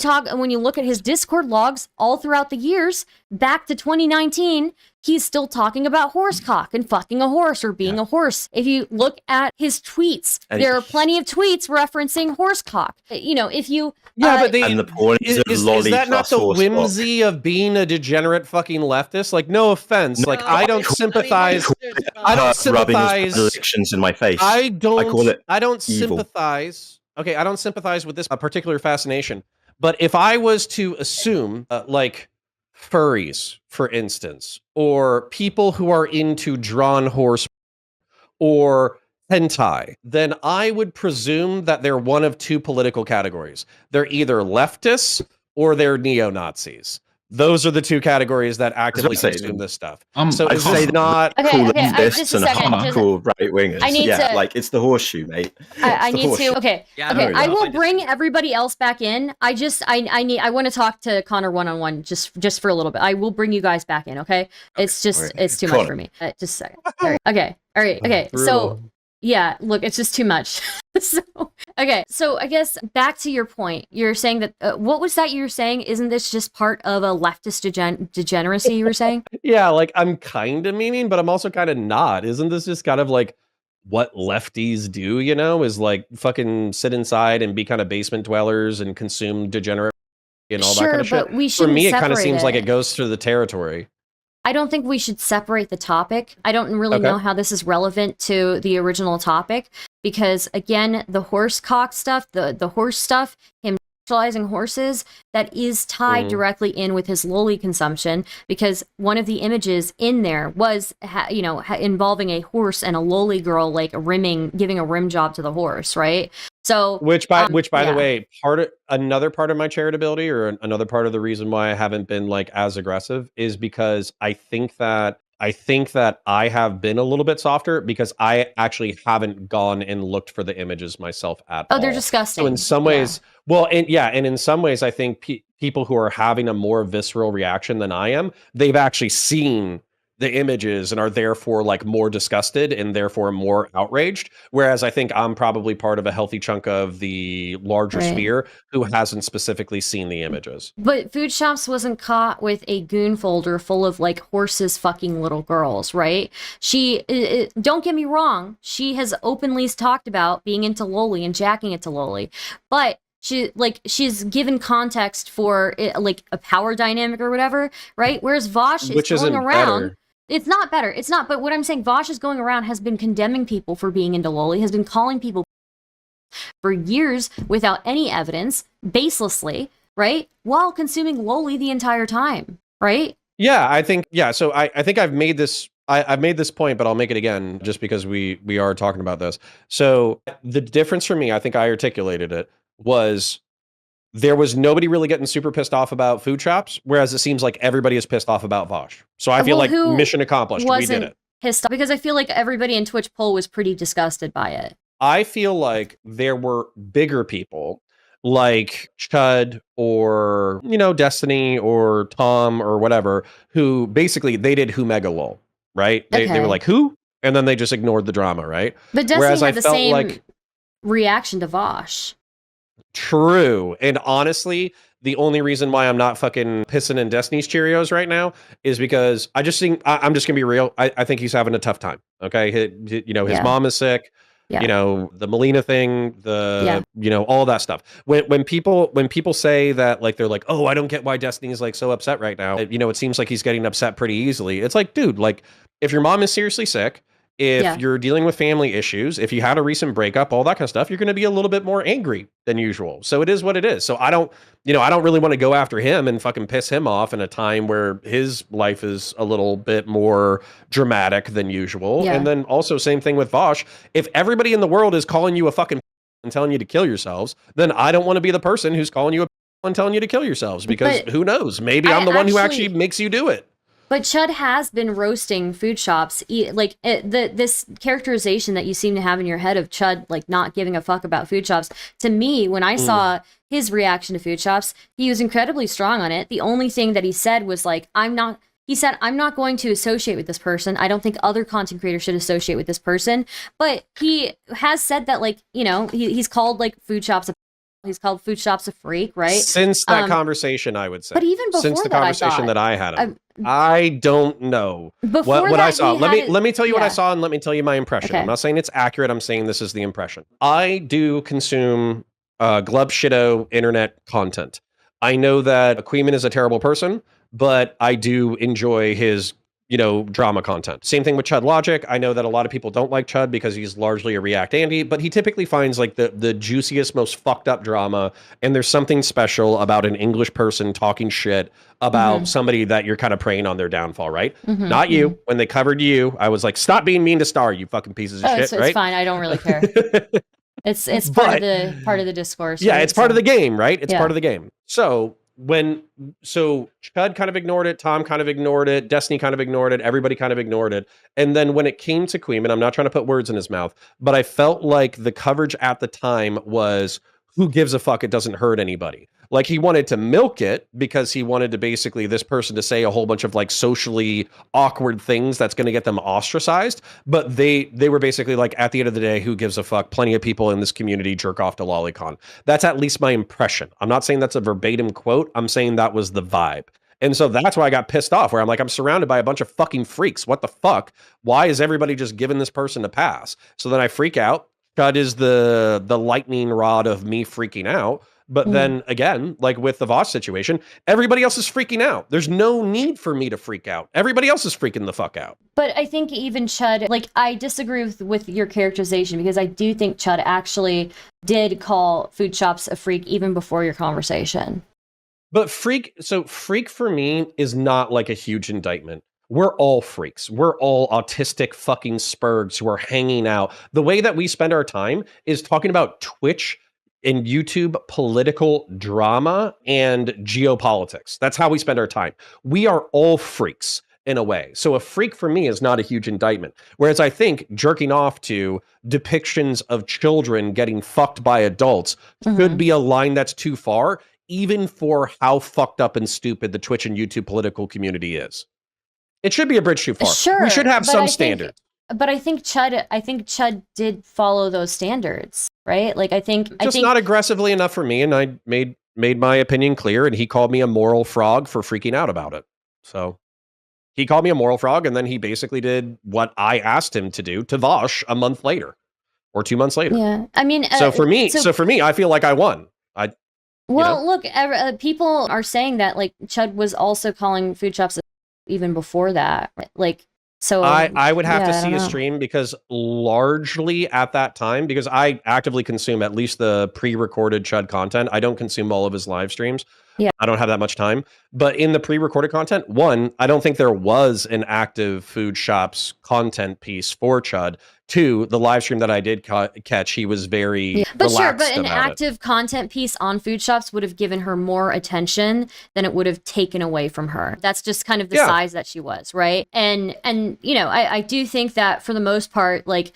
look at his Discord logs all throughout the years, back to 2019, he's still talking about horsecock and fucking a horse or being a horse. If you look at his tweets, there are plenty of tweets referencing horsecock. You know, if you... but and the point is that not the whimsy of being a degenerate fucking leftist? Like, no offense. No, like, I don't sympathize. I don't sympathize. Predictions in my face. I don't sympathize. Okay, I don't sympathize with this particular fascination. But if I was to assume, like, furries, for instance, or people who are into drawn horse or hentai, then I would presume that they're one of two political categories. They're either leftists or they're neo-Nazis. Those are the two categories that actively consume this stuff. So I'd say not cool leftists and hardcore right wingers. It's the horseshoe, mate. I will bring everybody else back in. I want to talk to Connor one-on-one just for a little bit. I will bring you guys back in, okay? It's too much for me. Just a second. All right. So yeah, look, it's just too much. So I guess back to your point. You're saying that what was that you were saying? Isn't this just part of a leftist degeneracy you were saying? Yeah, like I'm kind of memeing, but I'm also kind of not. Isn't this just kind of like what lefties do, you know, is like fucking sit inside and be kind of basement dwellers and consume degenerate and all that kind of shit? We For me, it kind of seems like it goes through the territory. I don't think we should separate the topic. I don't really know how this is relevant to the original topic because, again, the horse cock stuff, the horse stuff, him sexualizing horses, that is tied directly in with his loli consumption because one of the images in there was, involving a horse and a loli girl like giving a rim job to the horse, right? So, which by the way, another part of my charitability or another part of the reason why I haven't been like as aggressive is because I think that I have been a little bit softer because I actually haven't gone and looked for the images myself at all. Oh, they're disgusting. So in some ways, and in some ways, I think people who are having a more visceral reaction than I am, they've actually seen the images and are therefore like more disgusted and therefore more outraged. Whereas I think I'm probably part of a healthy chunk of the larger sphere who hasn't specifically seen the images. But Foodshops wasn't caught with a goon folder full of like horses fucking little girls, right? Don't get me wrong, she has openly talked about being into loli and jacking it to loli, but she's given context for it, like a power dynamic or whatever, right? Whereas Vaush is going around. Better. It's not better. It's not. But what I'm saying, Vaush is going around, has been condemning people for being into loli, has been calling people for years without any evidence, baselessly, right? While consuming loli the entire time, right? Yeah, I think. Yeah, so I think I've made this. I've made this point, but I'll make it again just because we are talking about this. So the difference for me, I think I articulated it, was there was nobody really getting super pissed off about Foodshops, whereas it seems like everybody is pissed off about Vaush. So I feel like mission accomplished. We did it. Pissed off because I feel like everybody in Twitch poll was pretty disgusted by it. I feel like there were bigger people, like Chud or, Destiny or Tom or whatever, who basically they did Who Mega Lol, right? They were Okay. like, who? And then they just ignored the drama, right? But Destiny Whereas had I the felt same like reaction to Vaush. true. And honestly, the only reason why I'm not fucking pissing in Destiny's Cheerios right now is because I just think I'm just gonna be real. I think he's having a tough time. Okay, his Yeah. mom is sick. Yeah. The Melina thing, all that stuff. When people say that, like, they're like, oh, I don't get why Destiny is like so upset right now. It seems like he's getting upset pretty easily. It's like, dude, like, if your mom is seriously sick, if you're dealing with family issues, if you had a recent breakup, all that kind of stuff, you're going to be a little bit more angry than usual. So it is what it is. So I don't really want to go after him and fucking piss him off in a time where his life is a little bit more dramatic than usual. Yeah. And then also same thing with Vaush. If everybody in the world is calling you a fucking and telling you to kill yourselves, then I don't want to be the person who's calling you a and telling you to kill yourselves, because who knows? Maybe I'm the one who actually makes you do it. But Chud has been roasting Foodshops. This characterization that you seem to have in your head of Chud, like, not giving a fuck about Foodshops, to me, when I saw his reaction to Foodshops, he was incredibly strong on it. The only thing that he said was, like, I'm not going to associate with this person. I don't think other content creators should associate with this person. But he has said that, like, he's called, like, He's called Foodshops a freak, right? Since that conversation, I would say. But even before since the that, conversation that I had, I don't know what I saw. Let me tell you what I saw, and let me tell you my impression. Okay. I'm not saying it's accurate. I'm saying this is the impression. I do consume glub shitto internet content. I know that Queeman is a terrible person, but I do enjoy his drama content. Same thing with Chudlogic. I know that a lot of people don't like Chud because he's largely a React Andy, but he typically finds like the juiciest, most fucked up drama. And there's something special about an English person talking shit about somebody that you're kind of preying on their downfall, right? Not you. When they covered you, I was like, stop being mean to Star, you fucking pieces of shit, right? It's fine. I don't really care. It's part of the discourse. Yeah, right? it's part of the game, right? It's Yeah. part of the game. So Chud kind of ignored it, Tom kind of ignored it, Destiny kind of ignored it, everybody kind of ignored it. And then when it came to Queen, and I'm not trying to put words in his mouth, but I felt like the coverage at the time was, who gives a fuck, it doesn't hurt anybody. Like, he wanted to milk it because he wanted to basically this person to say a whole bunch of like socially awkward things that's going to get them ostracized. But they were basically like, at the end of the day, who gives a fuck? Plenty of people in this community jerk off to Lolicon. That's at least my impression. I'm not saying that's a verbatim quote. I'm saying that was the vibe. And so that's why I got pissed off, where I'm like, I'm surrounded by a bunch of fucking freaks. What the fuck? Why is everybody just giving this person a pass? So then I freak out. Chud is the lightning rod of me freaking out. But then again, like with the Vaush situation, everybody else is freaking out. There's no need for me to freak out. Everybody else is freaking the fuck out. But I think even Chud, like, I disagree with your characterization, because I do think Chud actually did call Foodshops a freak even before your conversation. But freak for me is not like a huge indictment. We're all freaks. We're all autistic fucking spurgs who are hanging out. The way that we spend our time is talking about Twitch and YouTube political drama and geopolitics. That's how we spend our time. We are all freaks in a way. So a freak for me is not a huge indictment. Whereas I think jerking off to depictions of children getting fucked by adults could be a line that's too far, even for how fucked up and stupid the Twitch and YouTube political community is. It should be a bridge too far. Sure, we should have some standard. But I think Chud did follow those standards, right? Like, I think not aggressively enough for me, and I made my opinion clear, and he called me a moral frog for freaking out about it. So he called me a moral frog, and then he basically did what I asked him to do to Vaush a month later or 2 months later. Yeah, I mean, so for me, I feel like I won. Look, people are saying that, like, Chud was also calling Foodshops even before that, like. So I would have to see a stream, because largely at that time, because I actively consume at least the pre-recorded Chud content. I don't consume all of his live streams. Yeah. I don't have that much time. But in the pre-recorded content, one, I don't think there was an active Foodshops content piece for Chud. Two, the live stream that I did catch, he was very relaxed but an about active content piece on Foodshops would have given her more attention than it would have taken away from her. That's just kind of the size that she was, right? And I do think that for the most part, like,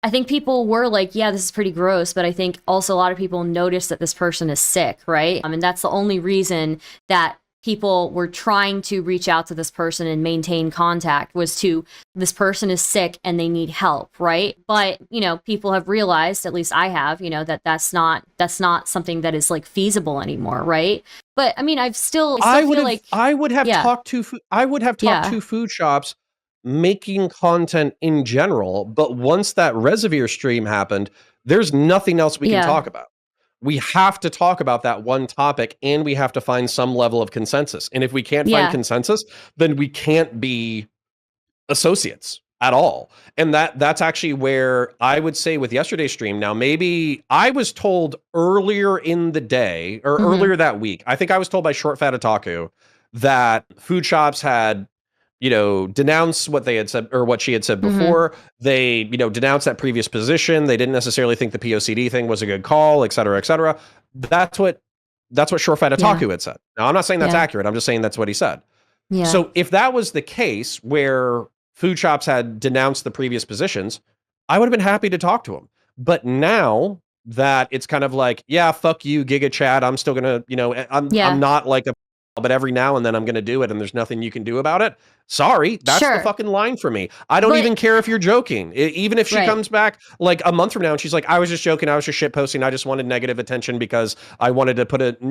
I think people were like, yeah, this is pretty gross, but I think also a lot of people noticed that this person is sick, right? And that's the only reason that people were trying to reach out to this person and maintain contact was to, this person is sick and they need help, right? But, you know, people have realized, at least I have, you know, that that's not something that is like feasible anymore, right? But I mean, I still feel like I would have talked to Foodshops making content in general, but once that Reservoir stream happened, there's nothing else we can talk about. We have to talk about that one topic, and we have to find some level of consensus. And if we can't find consensus, then we can't be associates at all. And that's actually where I would say with yesterday's stream. Now, maybe I was told earlier in the day or earlier that week, I think I was told by Short Fat Otaku that Foodshops had, you know, denounced what they had said or what she had said before. They, you know, denounced that previous position. They didn't necessarily think the POCD thing was a good call, et cetera, et cetera. That's what Short Fat Otaku had said. Now, I'm not saying that's accurate. I'm just saying that's what he said. Yeah. So if that was the case where Foodshops had denounced the previous positions, I would have been happy to talk to him. But now that it's kind of like, yeah, fuck you, Giga Chad. I'm still gonna, you know, I'm not like a, but every now and then I'm gonna do it, and there's nothing you can do about it. Sorry, that's the fucking line for me. I don't even care if you're joking. Even if she comes back like a month from now and she's like, I was just joking, I was just shit posting, I just wanted negative attention because I wanted to put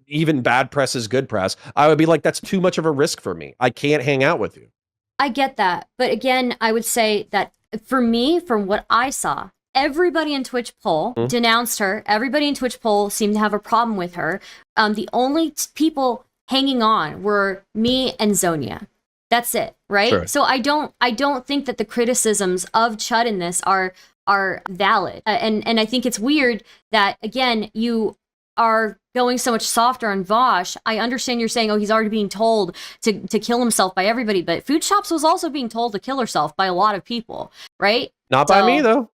even bad press is good press. I would be like, that's too much of a risk for me. I can't hang out with you. I get that. But again, I would say that for me, from what I saw, everybody in Twitch poll denounced her. Everybody in Twitch poll seemed to have a problem with her. The only people hanging on were me and Zonia. That's it, right? Sure. So I don't think that the criticisms of Chud in this are valid. And I think it's weird that, again, you are going so much softer on Vaush. I understand you're saying, oh, he's already being told to kill himself by everybody, but Foodshops was also being told to kill herself by a lot of people, right? Not by me, though.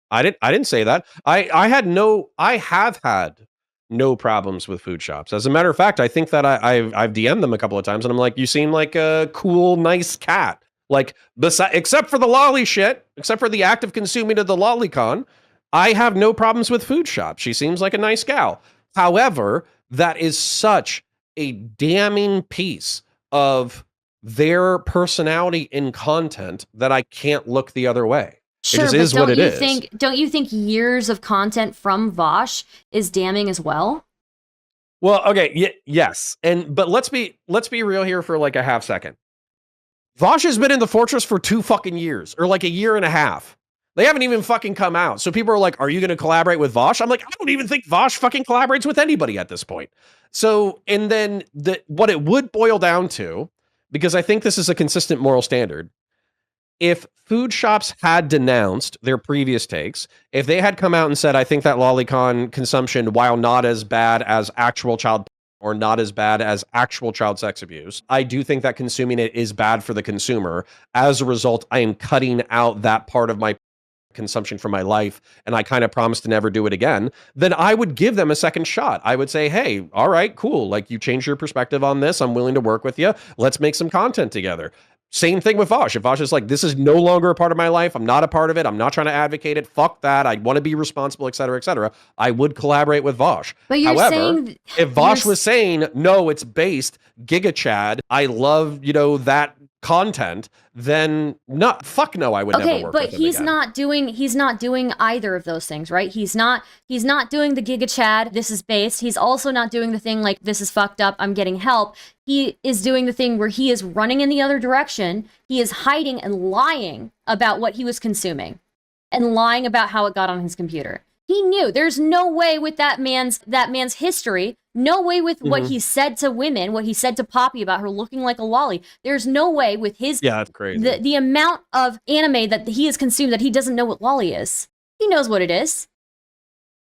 I didn't say that. I have had no problems with Foodshops. As a matter of fact, I think that I've DM'd them a couple of times, and I'm like, you seem like a cool, nice cat. Like, except for the lolly shit, except for the act of consuming of the lolicon, I have no problems with Foodshop. She seems like a nice gal. However, that is such a damning piece of their personality in content that I can't look the other way. Sure, it just is what it is. Don't you think years of content from Vaush is damning as well? Well, okay, yes, but let's be real here for like a half second. Vaush has been in the Fortress for 2 fucking years, or like a year and a half. They haven't even fucking come out. So people are like, are you going to collaborate with Vaush? I'm like, I don't even think Vaush fucking collaborates with anybody at this point. So, and then what it would boil down to, because I think this is a consistent moral standard, if Foodshops had denounced their previous takes, if they had come out and said, I think that lolicon consumption, while not as bad as actual child or not as bad as actual child sex abuse, I do think that consuming it is bad for the consumer. As a result, I am cutting out that part of my consumption from my life, and I kind of promise to never do it again, then I would give them a second shot. I would say, hey, all right, cool. Like, you changed your perspective on this. I'm willing to work with you. Let's make some content together. Same thing with Vaush. If Vaush is like, this is no longer a part of my life, I'm not a part of it, I'm not trying to advocate it, fuck that, I want to be responsible, et cetera, I would collaborate with Vaush. But However, if Vaush was saying, no, it's based, Giga Chad, I love, that content, then fuck no, I would never work with him. Okay, but he's not doing either of those things, right? He's not doing the Giga Chad, this is based. He's also not doing the thing like, this is fucked up, I'm getting help. He is doing the thing where he is running in the other direction. He is hiding and lying about what he was consuming and lying about how it got on his computer. He knew there's no way with that man's history, no way with what he said to women, what he said to Poppy about her looking like a lolly. There's no way with his that's crazy. The amount of anime that he has consumed that he doesn't know what lolly is. He knows what it is.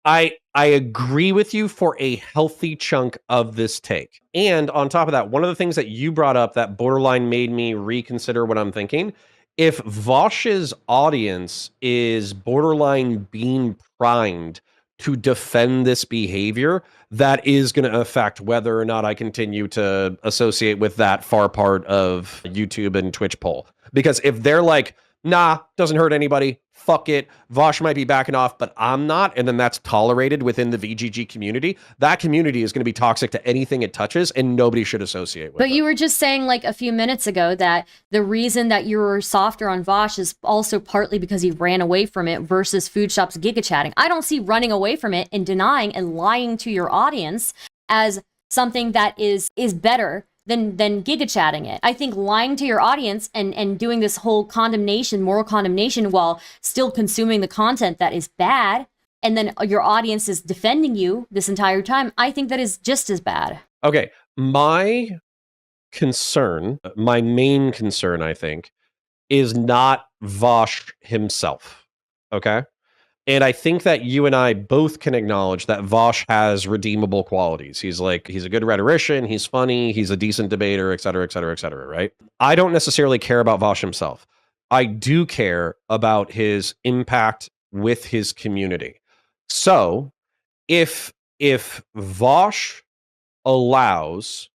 I agree with you for a healthy chunk of this take. And on top of that, one of the things that you brought up that borderline made me reconsider what I'm thinking, if Vaush's audience is borderline being primed to defend this behavior, that is going to affect whether or not I continue to associate with that far part of YouTube and Twitch poll. Because if they're like, nah, doesn't hurt anybody. Fuck it. Vaush might be backing off, but I'm not. And then that's tolerated within the VGG community. That community is going to be toxic to anything it touches, and nobody should associate with But it. you were just saying like a few minutes ago that the reason that you were softer on Vaush is also partly because he ran away from it versus Foodshop's giga chatting. I don't see running away from it and denying and lying to your audience as something that is better than giga chatting it. I think lying to your audience and doing this whole condemnation, moral condemnation, while still consuming the content that is bad, and then your audience is defending you this entire time, I think that is just as bad. Okay, my main concern, I think, is not Vaush himself. Okay? And I think that you and I both can acknowledge that Vaush has redeemable qualities. He's a good rhetorician, he's funny, he's a decent debater, et cetera, et cetera, et cetera, right? I don't necessarily care about Vaush himself. I do care about his impact with his community. So, if Vaush allows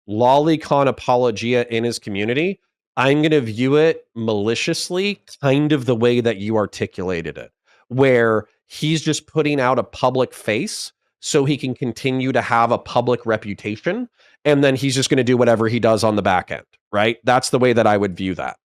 lolicon apologia in his community, I'm going to view it maliciously, kind of the way that you articulated it, where he's just putting out a public face so he can continue to have a public reputation, and then he's just going to do whatever he does on the back end, right? That's the way that I would view that.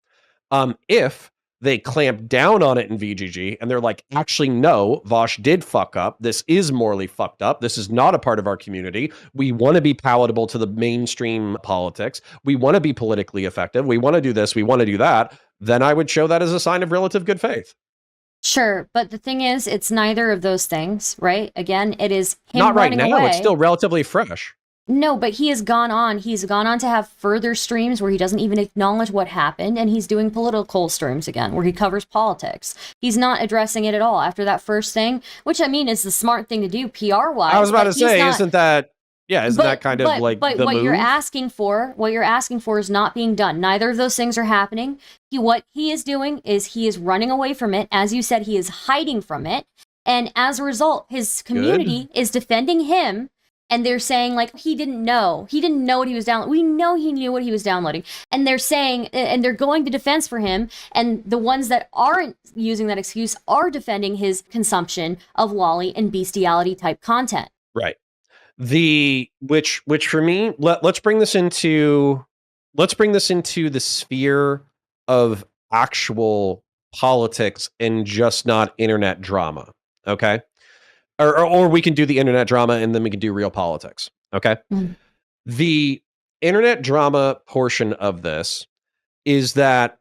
If they clamp down on it in VGG and they're like, actually, no, Vaush did fuck up. This is morally fucked up. This is not a part of our community. We want to be palatable to the mainstream politics. We want to be politically effective. We want to do this. We want to do that. Then I would show that as a sign of relative good faith. Sure, but the thing is, it's neither of those things, right? Again, it is him not right running now. away. It's still relatively fresh. No, but he has gone on. He's gone on to have further streams where he doesn't even acknowledge what happened, and he's doing political streams again, where he covers politics. He's not addressing it at all after that first thing, which I mean is the smart thing to do PR-wise. I was about to say, isn't that kind of like but the what move? you're asking for is not being done. Neither of those things are happening. What he is doing is he is running away from it. As you said, he is hiding from it, and as a result, his community is defending him. And they're saying, like, he didn't know what he was downloading. We know he knew what he was downloading. And they're saying, and they're going to defense for him. And the ones that aren't using that excuse are defending his consumption of lolly and bestiality type content. Right. Which for me, let's bring this into the sphere of actual politics and just not internet drama. Okay. Or we can do the internet drama and then we can do real politics. Okay. Mm. The internet drama portion of this is that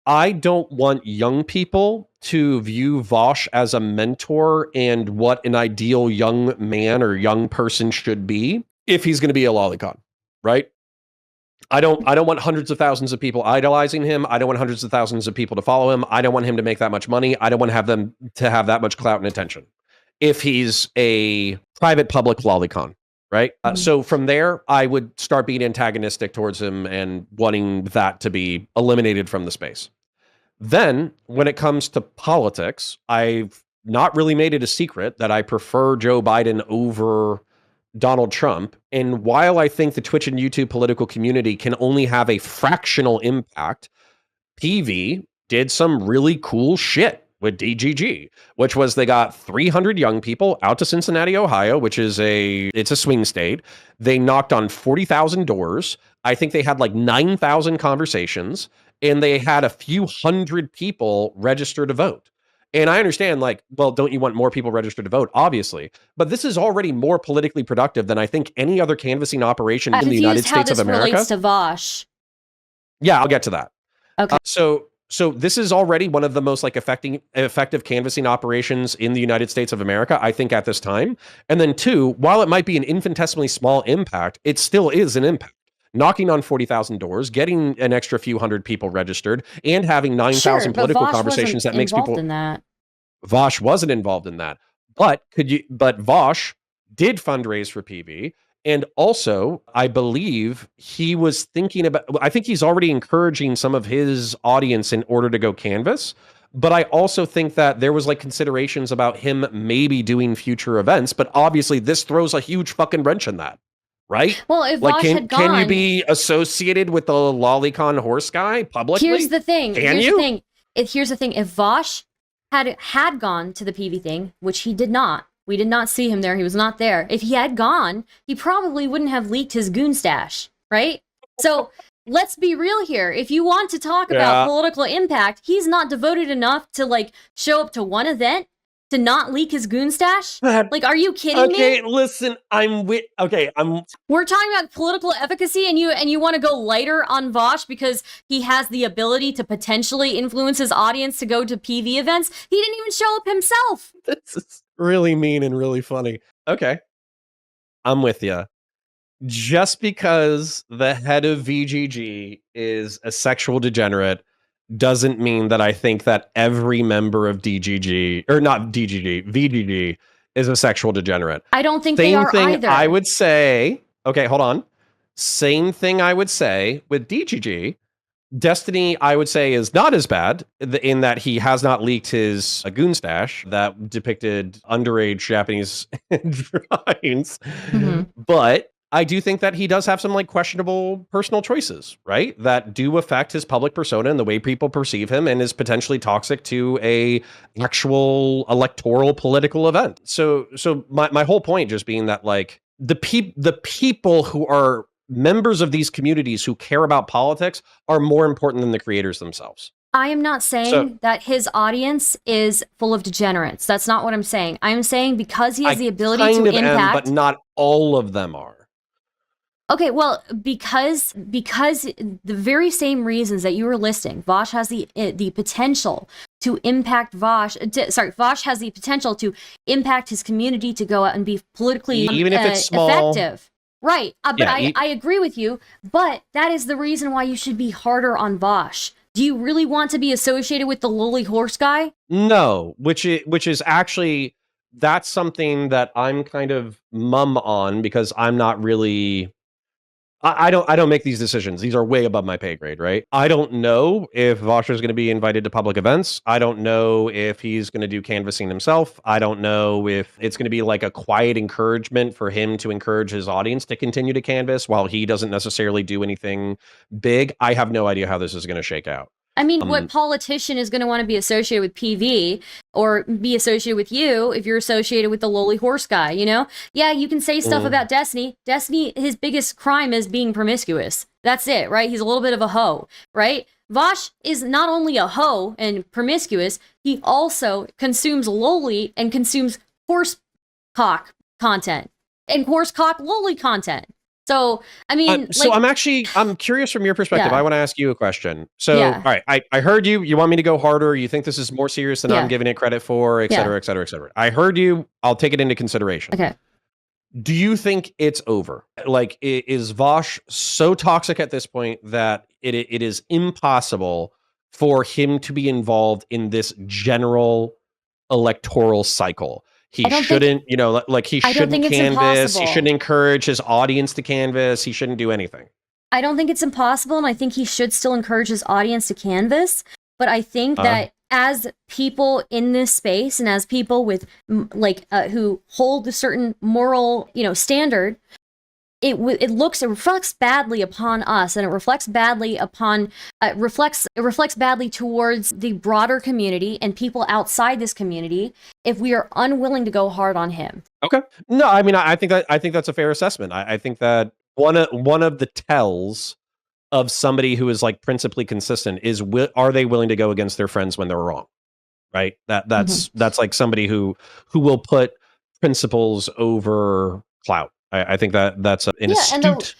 I don't want young people to view Vaush as a mentor and what an ideal young man or young person should be if he's going to be a lolicon, right? I don't want hundreds of thousands of people idolizing him. I don't want hundreds of thousands of people to follow him. I don't want him to make that much money. I don't want to have them to have that much clout and attention. If he's a private public lolicon, right? So from there, I would start being antagonistic towards him and wanting that to be eliminated from the space. Then, when it comes to politics, I've not really made it a secret that I prefer Joe Biden over Donald Trump. And while I think the Twitch and YouTube political community can only have a fractional impact, PV did some really cool shit with DGG, which was they got 300 young people out to Cincinnati, Ohio, which is it's a swing state. They knocked on 40,000 doors. I think they had like 9,000 conversations, and they had a few hundred people register to vote. And I understand, like, well, don't you want more people registered to vote? Obviously. But this is already more politically productive than I think any other canvassing operation in the United States of America. Relates to Vaush. Yeah, I'll get to that. Okay. So this is already one of the most like effective canvassing operations in the United States of America, I think, at this time. And then two, while it might be an infinitesimally small impact, it still is an impact. Knocking on 40,000 doors, getting an extra few hundred people registered, and having 9,000 political conversations that makes people. In that. Vaush wasn't involved in that, but Vaush did fundraise for PV. And also, I believe he was thinking about, I think he's already encouraging some of his audience in order to go canvas. But I also think that there was like considerations about him maybe doing future events. But obviously, this throws a huge fucking wrench in that, right? Well, if like, Vaush had gone, can you be associated with the lolicon horse guy publicly? Here's the thing. here's the thing: if Vaush had gone to the PV thing, which he did not, we did not see him there. He was not there. If he had gone, he probably wouldn't have leaked his goon stash, right? So let's be real here. If you want to talk about political impact, he's not devoted enough to like show up to one event to not leak his goon stash. Like, are you kidding me? Okay, listen, We're talking about political efficacy, and you want to go lighter on Vaush because he has the ability to potentially influence his audience to go to PV events. He didn't even show up himself. This is really mean and really funny. Okay, I'm with you. Just because the head of VGG is a sexual degenerate doesn't mean that I think that every member of DGG, or not DGG, VGG is a sexual degenerate. I don't think they are either. Same thing I would say, okay, hold on. Same thing I would say with DGG. Destiny, I would say, is not as bad in that he has not leaked his goon stash that depicted underage Japanese drawings. But I do think that he does have some like questionable personal choices, right? That do affect his public persona and the way people perceive him, and is potentially toxic to a actual electoral political event. So my whole point just being that like the people who are members of these communities who care about politics are more important than the creators themselves. I am not saying that his audience is full of degenerates. That's not what I'm saying. I'm saying because he has the ability to impact, but not all of them are. Okay, well, because the very same reasons that you were listing, Vaush has the potential to impact Vaush has the potential to impact his community to go out and be politically even if it's small, effective. Right, but I agree with you, but that is the reason why you should be harder on Vaush. Do you really want to be associated with the lowly horse guy? No, which is actually, that's something that I'm kind of mum on because I'm not really... I don't make these decisions. These are way above my pay grade, right? I don't know if Vaush is going to be invited to public events. I don't know if he's going to do canvassing himself. I don't know if it's going to be like a quiet encouragement for him to encourage his audience to continue to canvass while he doesn't necessarily do anything big. I have no idea how this is going to shake out. I mean, what politician is going to want to be associated with PV or be associated with you if you're associated with the lowly horse guy, you know? Yeah, you can say stuff about Destiny. Destiny, his biggest crime is being promiscuous. That's it, right? He's a little bit of a hoe, right? Vaush is not only a hoe and promiscuous, he also consumes lowly and consumes horse cock content and horse cock lowly content. So, I mean... I'm curious from your perspective. I want to ask you a question. So, all right, I heard you. You want me to go harder. You think this is more serious than I'm giving it credit for, et cetera, et cetera, et cetera. I heard you. I'll take it into consideration. Okay. Do you think it's over? Like, is Vaush so toxic at this point that it is impossible for him to be involved in this general electoral cycle? He shouldn't, he shouldn't canvass. He shouldn't encourage his audience to canvass. He shouldn't do anything. I don't think it's impossible, and I think he should still encourage his audience to canvass. But I think that as people in this space and as people with who hold a certain moral, standard, it reflects badly upon us, and it reflects badly upon reflects badly towards the broader community and people outside this community if we are unwilling to go hard on him. Okay. No, I mean, I think that's a fair assessment. I think that one of the tells of somebody who is like principally consistent is are they willing to go against their friends when they're wrong, right? That's like somebody who will put principles over clout. I think that's an astute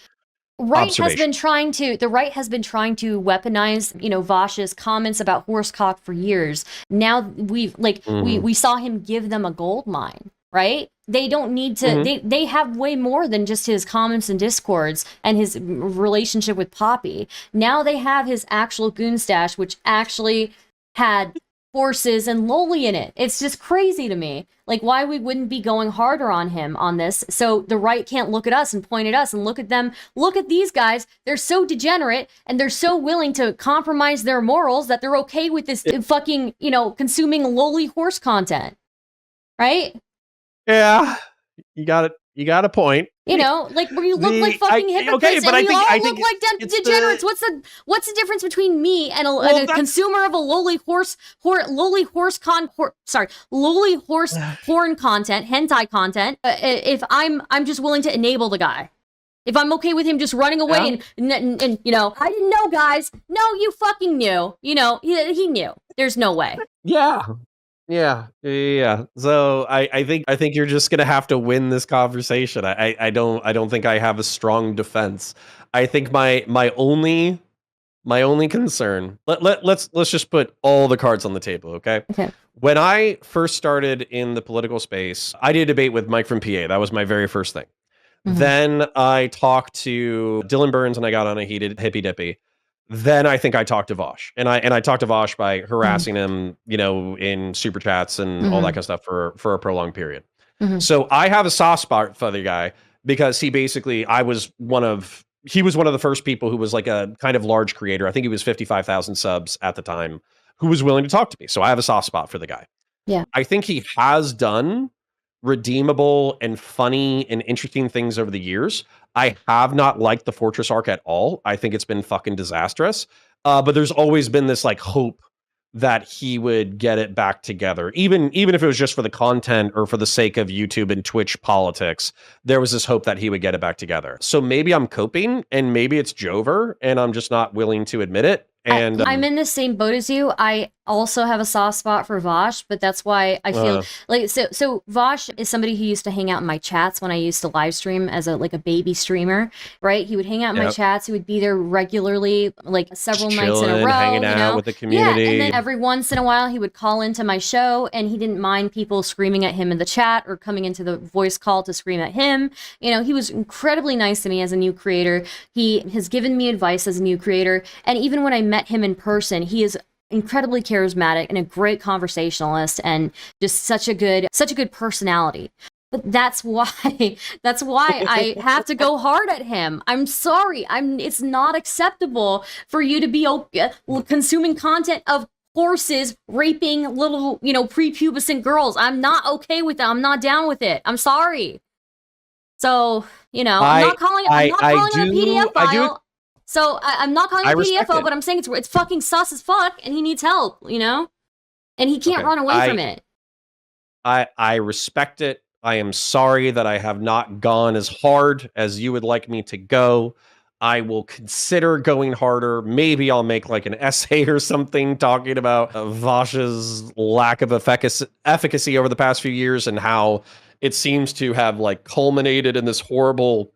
observation. The right has been trying to weaponize, Vaush's comments about horsecock for years. Now we saw him give them a gold mine, right? They don't need to. They have way more than just his comments and discords and his relationship with Poppy. Now they have his actual goon stash, which actually had horses and lowly in it. It's just crazy to me. Like, why we wouldn't be going harder on him on this, so the right can't look at us and point at us and look at them. Look at these guys. They're so degenerate and they're so willing to compromise their morals that they're okay with this fucking, consuming lowly horse content. Right? Yeah. You got it. You got a point. You know, like where you look like fucking hypocrites, okay, but and we all look like it's degenerates. What's the difference between me and a consumer of a lowly horse porn content, hentai content? If I'm just willing to enable the guy. If I'm okay with him just running away and you know, I didn't know, guys. No, you fucking knew. You know, he knew. There's no way. Yeah. So I think you're just gonna have to win this conversation. I don't think I have a strong defense. I think my only concern. Let's just put all the cards on the table, okay? Okay. When I first started in the political space, I did a debate with Mike from PA. That was my very first thing. Mm-hmm. Then I talked to Dylan Burns and I got on a heated hippy dippy. Then I think I talked to Vaush, and I talked to Vaush by harassing him, you know, in super chats and all that kind of stuff for a prolonged period. So I have a soft spot for the guy because he basically, he was one of the first people who was like a kind of large creator. I think he was 55,000 subs at the time, who was willing to talk to me. So I have a soft spot for the guy. Yeah, I think he has done redeemable and funny and interesting things over the years. I have not liked the Fortress arc at all. I think it's been fucking disastrous. But there's always been this like hope that he would get it back together. Even if it was just for the content or for the sake of YouTube and Twitch politics, there was this hope that he would get it back together. So maybe I'm coping and maybe it's Jover and I'm just not willing to admit it. And I'm in the same boat as you. I also have a soft spot for Vaush, but that's why I feel like so Vaush is somebody who used to hang out in my chats when I used to live stream as a baby streamer, right? He would hang out in my chats, he would be there regularly, like several nights in a row, hanging out with the community. Yeah, and then every once in a while he would call into my show and he didn't mind people screaming at him in the chat or coming into the voice call to scream at him. You know, he was incredibly nice to me as a new creator. He has given me advice as a new creator, and even when I met him in person, he is incredibly charismatic and a great conversationalist and just such a good personality. But that's why I have to go hard at him. I'm sorry. It's not acceptable for you to be consuming content of horses raping little, prepubescent girls. I'm not okay with that. I'm not down with it. I'm sorry. So, I'm not calling it a PDF file. So I'm not calling it a PDF file, but I'm saying it's fucking sus as fuck, and he needs help, and he can't run away from it. I respect it. I am sorry that I have not gone as hard as you would like me to go. I will consider going harder. Maybe I'll make like an essay or something talking about Vaush's lack of efficacy over the past few years and how it seems to have like culminated in this horrible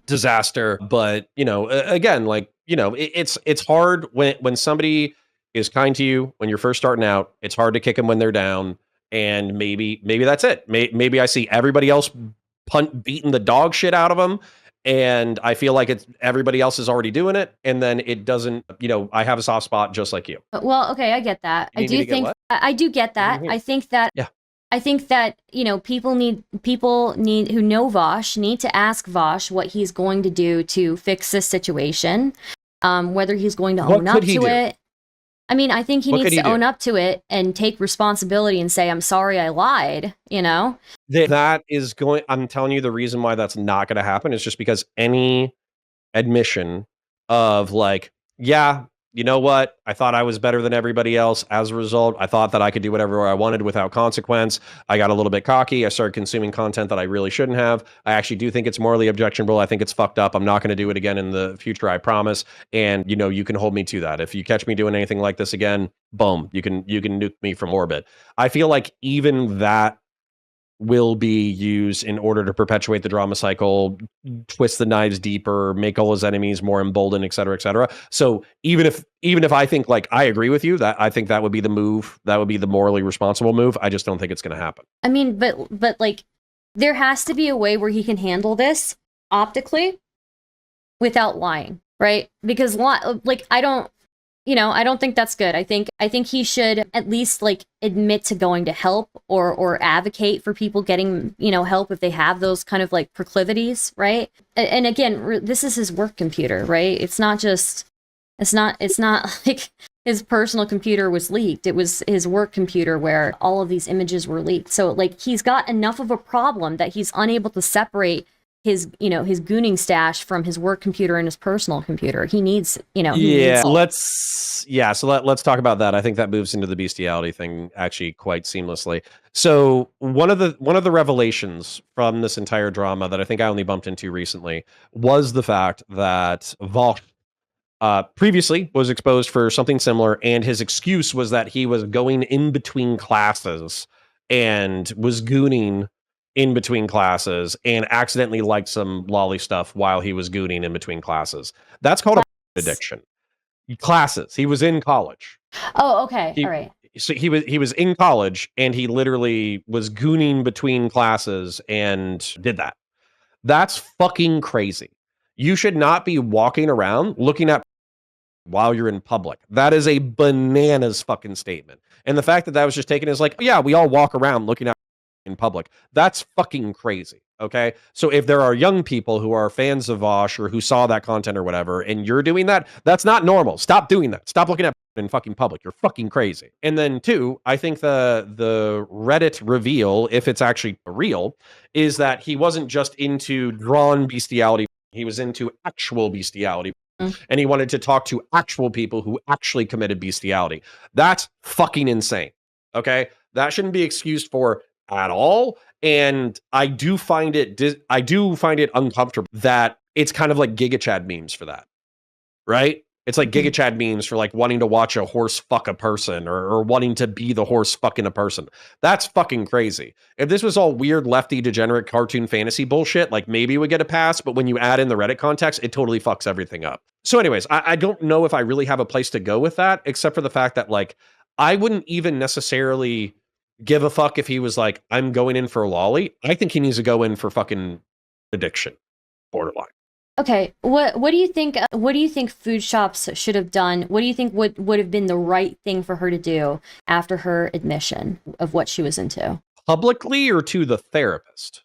disaster. But again, it's hard when somebody is kind to you when you're first starting out. It's hard to kick them when they're down, and maybe that's it. Maybe I see everybody else beating the dog shit out of them, and I feel like everybody else is already doing it, and then it doesn't. I have a soft spot just like you. Well, okay, I get that. I do get that. I think that. Yeah. I think that, people need who know Vaush need to ask Vaush what he's going to do to fix this situation, whether he's going to own up to it. I mean, I think he needs to own up to it and take responsibility and say, I'm sorry, I lied, That is going, I'm telling you, the reason why that's not going to happen is just because any admission of like, yeah, you know what? I thought I was better than everybody else. As a result, I thought that I could do whatever I wanted without consequence. I got a little bit cocky. I started consuming content that I really shouldn't have. I actually do think it's morally objectionable. I think it's fucked up. I'm not going to do it again in the future, I promise. And, you can hold me to that. If you catch me doing anything like this again, boom, you can nuke me from orbit. I feel like even that will be used in order to perpetuate the drama cycle, twist the knives deeper, make all his enemies more emboldened, et cetera, et cetera. So even if I think like I agree with you, that I think that would be the move, that would be the morally responsible move. I just don't think it's going to happen. I mean, but like there has to be a way where he can handle this optically without lying, right? Because I don't think that's good. I think he should at least admit to going to help or advocate for people getting, help if they have those kind of proclivities, right? And again, this is his work computer, right? It's not like his personal computer was leaked. It was his work computer where all of these images were leaked. So like he's got enough of a problem that he's unable to separate his, you know, his gooning stash from his work computer and his personal computer. He needs, you know, so let's talk about that. I think that moves into the bestiality thing actually quite seamlessly. So one of the revelations from this entire drama that I think I only bumped into recently was the fact that Vaush previously was exposed for something similar, and his excuse was that he was going in between classes and was gooning in between classes and accidentally liked some lolly stuff while he was gooning in between classes. That's called a addiction. Classes. He was in college. Oh, okay. All right. So he was in college and he literally was gooning between classes and did that. That's fucking crazy. You should not be walking around looking at while you're in public. That is a bananas fucking statement. And the fact that that was just taken as like, yeah, we all walk around looking at in public. That's fucking crazy. Okay. So if there are young people who are fans of Vaush or who saw that content or whatever, and you're doing that, that's not normal. Stop doing that. Stop looking at in fucking public. You're fucking crazy. And then two, I think the Reddit reveal, if it's actually real, is that he wasn't just into drawn bestiality. He was into actual bestiality. And he wanted to talk to actual people who actually committed bestiality. That's fucking insane. Okay. That shouldn't be excused for at all. And I do find it uncomfortable that it's kind of like Giga Chad memes for that, right? It's like Giga Chad memes for like wanting to watch a horse fuck a person or wanting to be the horse fucking a person. That's fucking crazy. If this was all weird lefty degenerate cartoon fantasy bullshit, like maybe we get a pass, but when you add in the Reddit context, it totally fucks everything up. So anyways, I don't know if I really have a place to go with that, except for the fact that like, I wouldn't even necessarily give a fuck if he was like, I'm going in for a lolly. I think he needs to go in for fucking addiction, borderline. Okay, what do you think? What do you think Foodshops should have done? What do you think would have been the right thing for her to do after her admission of what she was into? Publicly or to the therapist?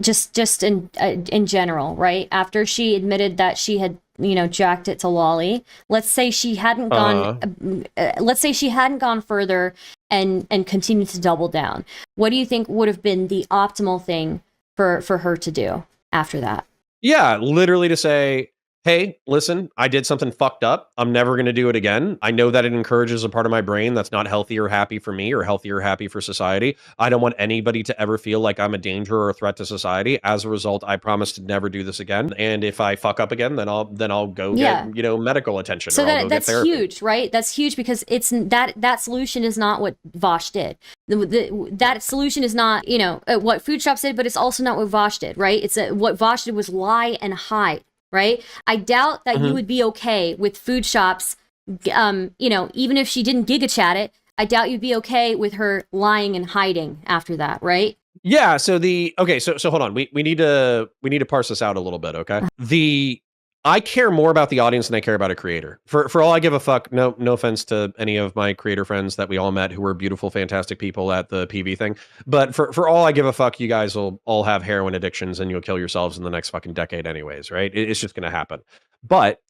Just in general, right? After she admitted that she had, you know, jacked it to lolly. Let's say she hadn't gone. Let's say she hadn't gone further and continued to double down. What do you think would have been the optimal thing for her to do after that? Yeah, literally to say, hey, listen, I did something fucked up. I'm never going to do it again. I know that it encourages a part of my brain that's not healthy or happy for me or healthy or happy for society. I don't want anybody to ever feel like I'm a danger or a threat to society. As a result, I promise to never do this again. And if I fuck up again, then I'll go get, you know, medical attention. So that's huge, right? That's huge because it's that solution is not what Vaush did. That solution is not, you know, what Foodshops did, but it's also not what Vaush did, right? It's what Vaush did was lie and hide. Right? I doubt that you would be okay with Foodshops, you know, even if she didn't Giga Chat it, I doubt you'd be okay with her lying and hiding after that, right? Yeah, so so hold on. We need to parse this out a little bit, okay? I care more about the audience than I care about a creator. For all I give a fuck, no offense to any of my creator friends that we all met who were beautiful, fantastic people at the PV thing. But for all I give a fuck, you guys will all have heroin addictions and you'll kill yourselves in the next fucking decade anyways, right? It's just going to happen. But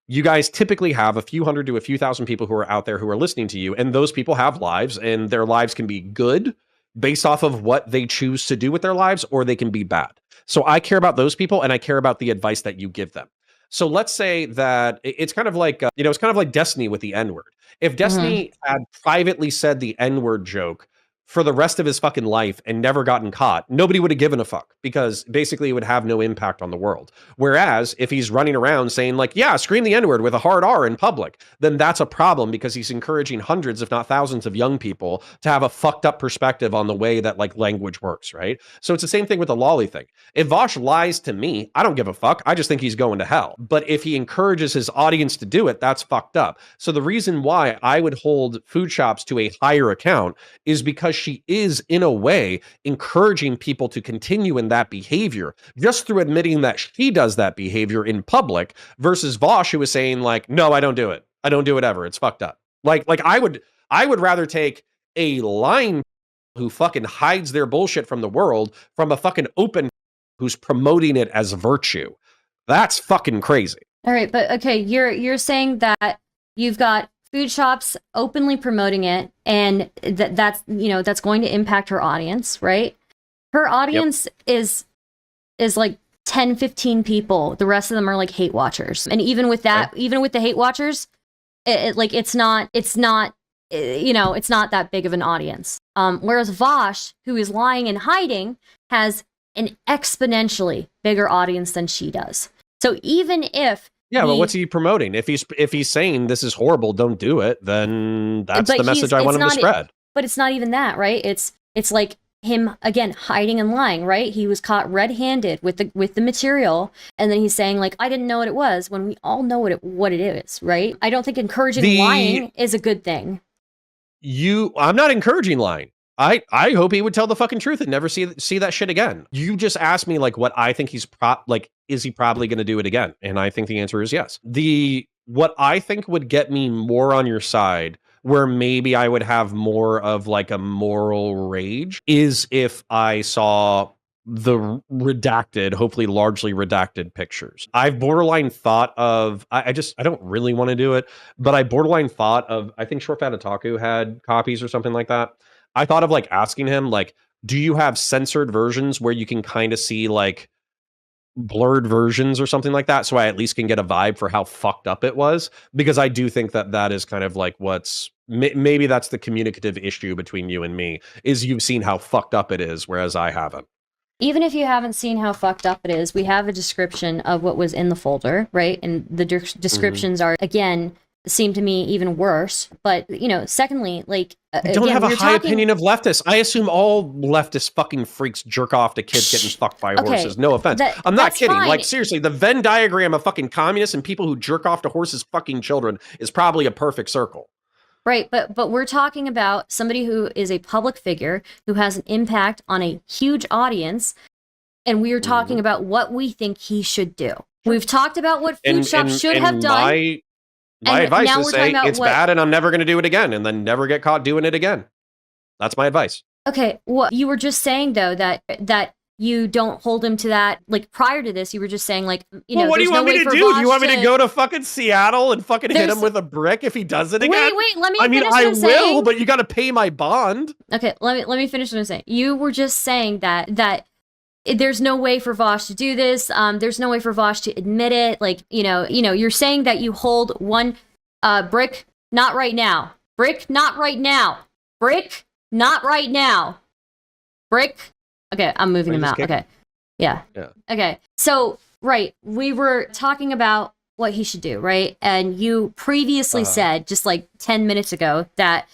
you guys typically have a few hundred to a few thousand people who are out there who are listening to you. And those people have lives and their lives can be good based off of what they choose to do with their lives, or they can be bad. So I care about those people and I care about the advice that you give them. So let's say that it's kind of like, you know, it's kind of like Destiny with the N-word. If Destiny had privately said the N-word joke for the rest of his fucking life and never gotten caught, nobody would have given a fuck because basically it would have no impact on the world. Whereas if he's running around saying like, yeah, scream the N-word with a hard R in public, then that's a problem because he's encouraging hundreds, if not thousands of young people to have a fucked up perspective on the way that like language works, right? So it's the same thing with the lolly thing. If Vaush lies to me, I don't give a fuck. I just think he's going to hell. But if he encourages his audience to do it, that's fucked up. So the reason why I would hold Foodshops to a higher account is because she is, in a way, encouraging people to continue in that behavior just through admitting that she does that behavior in public versus Vaush, who is saying like, no, I don't do it. I don't do it ever. It's fucked up. Like I would rather take a lying who fucking hides their bullshit from the world from a fucking open who's promoting it as virtue. That's fucking crazy. All right, but okay, you're saying that you've got Foodshop's openly promoting it, and that's going to impact her audience, right? Her audience is like 10, 15 people. The rest of them are like hate watchers. And even with that, even with the hate watchers, it's not that big of an audience. Whereas Vaush, who is lying and hiding, has an exponentially bigger audience than she does. So even if but what's he promoting? If he's saying this is horrible, don't do it, then that's the message I want him to spread. But it's not even that, right? It's like him again hiding and lying, right? He was caught red-handed with the material, and then he's saying like, I didn't know what it was, when we all know what it is, right? I don't think encouraging lying is a good thing. I'm not encouraging lying. I hope he would tell the fucking truth and never see that shit again. You just asked me like what I think is he probably going to do it again? And I think the answer is yes. What I think would get me more on your side, where maybe I would have more of like a moral rage, is if I saw the redacted, hopefully largely redacted pictures. I've borderline thought of, I don't really want to do it, but I borderline thought of, I think Short Fat Otaku had copies or something like that. I thought of like asking him, like, do you have censored versions where you can kind of see like blurred versions or something like that, so I at least can get a vibe for how fucked up it was? Because I do think that is kind of like what's maybe that's the communicative issue between you and me, is you've seen how fucked up it is, whereas I haven't. Even if you haven't seen how fucked up it is, we have a description of what was in the folder, right? And the descriptions are, again, seem to me even worse. But, secondly, like, I don't have a high opinion of leftists. I assume all leftist fucking freaks jerk off to kids getting fucked by horses. No offense. I'm not kidding. Fine. Like, seriously, the Venn diagram of fucking communists and people who jerk off to horses' fucking children is probably a perfect circle. Right, but we're talking about somebody who is a public figure, who has an impact on a huge audience, and we are talking about what we think he should do. We've talked about what Foodshop should have done. My advice is say it's bad and I'm never going to do it again, and then never get caught doing it again. That's my advice. Okay, well, you were just saying though that you don't hold him to that. Like, prior to this, you were just saying like, what do you want me to do? Do you want me to go to fucking Seattle and fucking hit him with a brick if he does it again? Wait, let me. I will, but you got to pay my bond. Okay, let me finish what I'm saying. You were just saying that there's no way for Vaush to do this. There's no way for Vaush to admit it. Like, you're saying that you hold one brick, not right now. Brick, not right now. Brick, not right now. Brick. Okay, I'm moving him out. Okay. Yeah. Okay. So, right, we were talking about what he should do, right? And you previously said, just like 10 minutes ago, that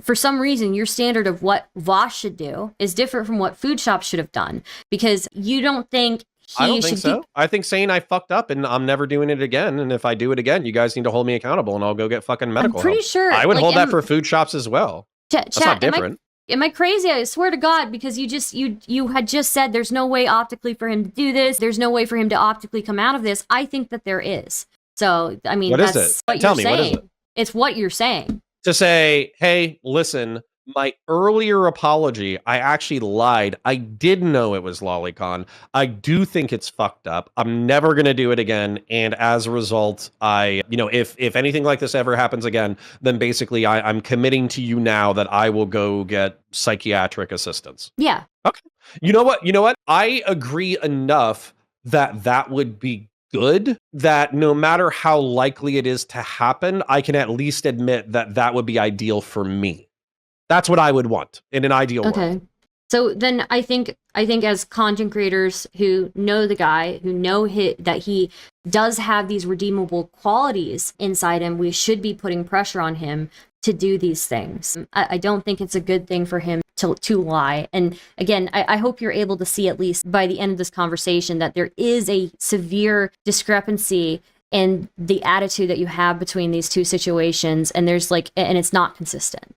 for some reason your standard of what Vaush should do is different from what Foodshop should have done, because you don't think I don't think so. I think saying I fucked up and I'm never doing it again, and if I do it again, you guys need to hold me accountable and I'll go get fucking medical I'm pretty help. sure I would hold that for food shops as well. That's not different. Am I crazy? I swear to God, because you had just said there's no way optically for him to do this. There's no way for him to optically come out of this. I think that there is. So, I mean, that's what you're saying. What is it? It's what you're saying. To say, hey, listen, my earlier apology, I actually lied. I did know it was lolicon. I do think it's fucked up. I'm never going to do it again. And as a result, if anything like this ever happens again, then basically I'm committing to you now that I will go get psychiatric assistance. Yeah. Okay. You know what? I agree enough that would be good, that no matter how likely it is to happen, I can at least admit that would be ideal for me. That's what I would want in an ideal world. Okay. So then I think as content creators who know the guy, who know that he does have these redeemable qualities inside him, we should be putting pressure on him to do these things. I don't think it's a good thing for him to lie. And again, I hope you're able to see, at least by the end of this conversation, that there is a severe discrepancy in the attitude that you have between these two situations, and and it's not consistent.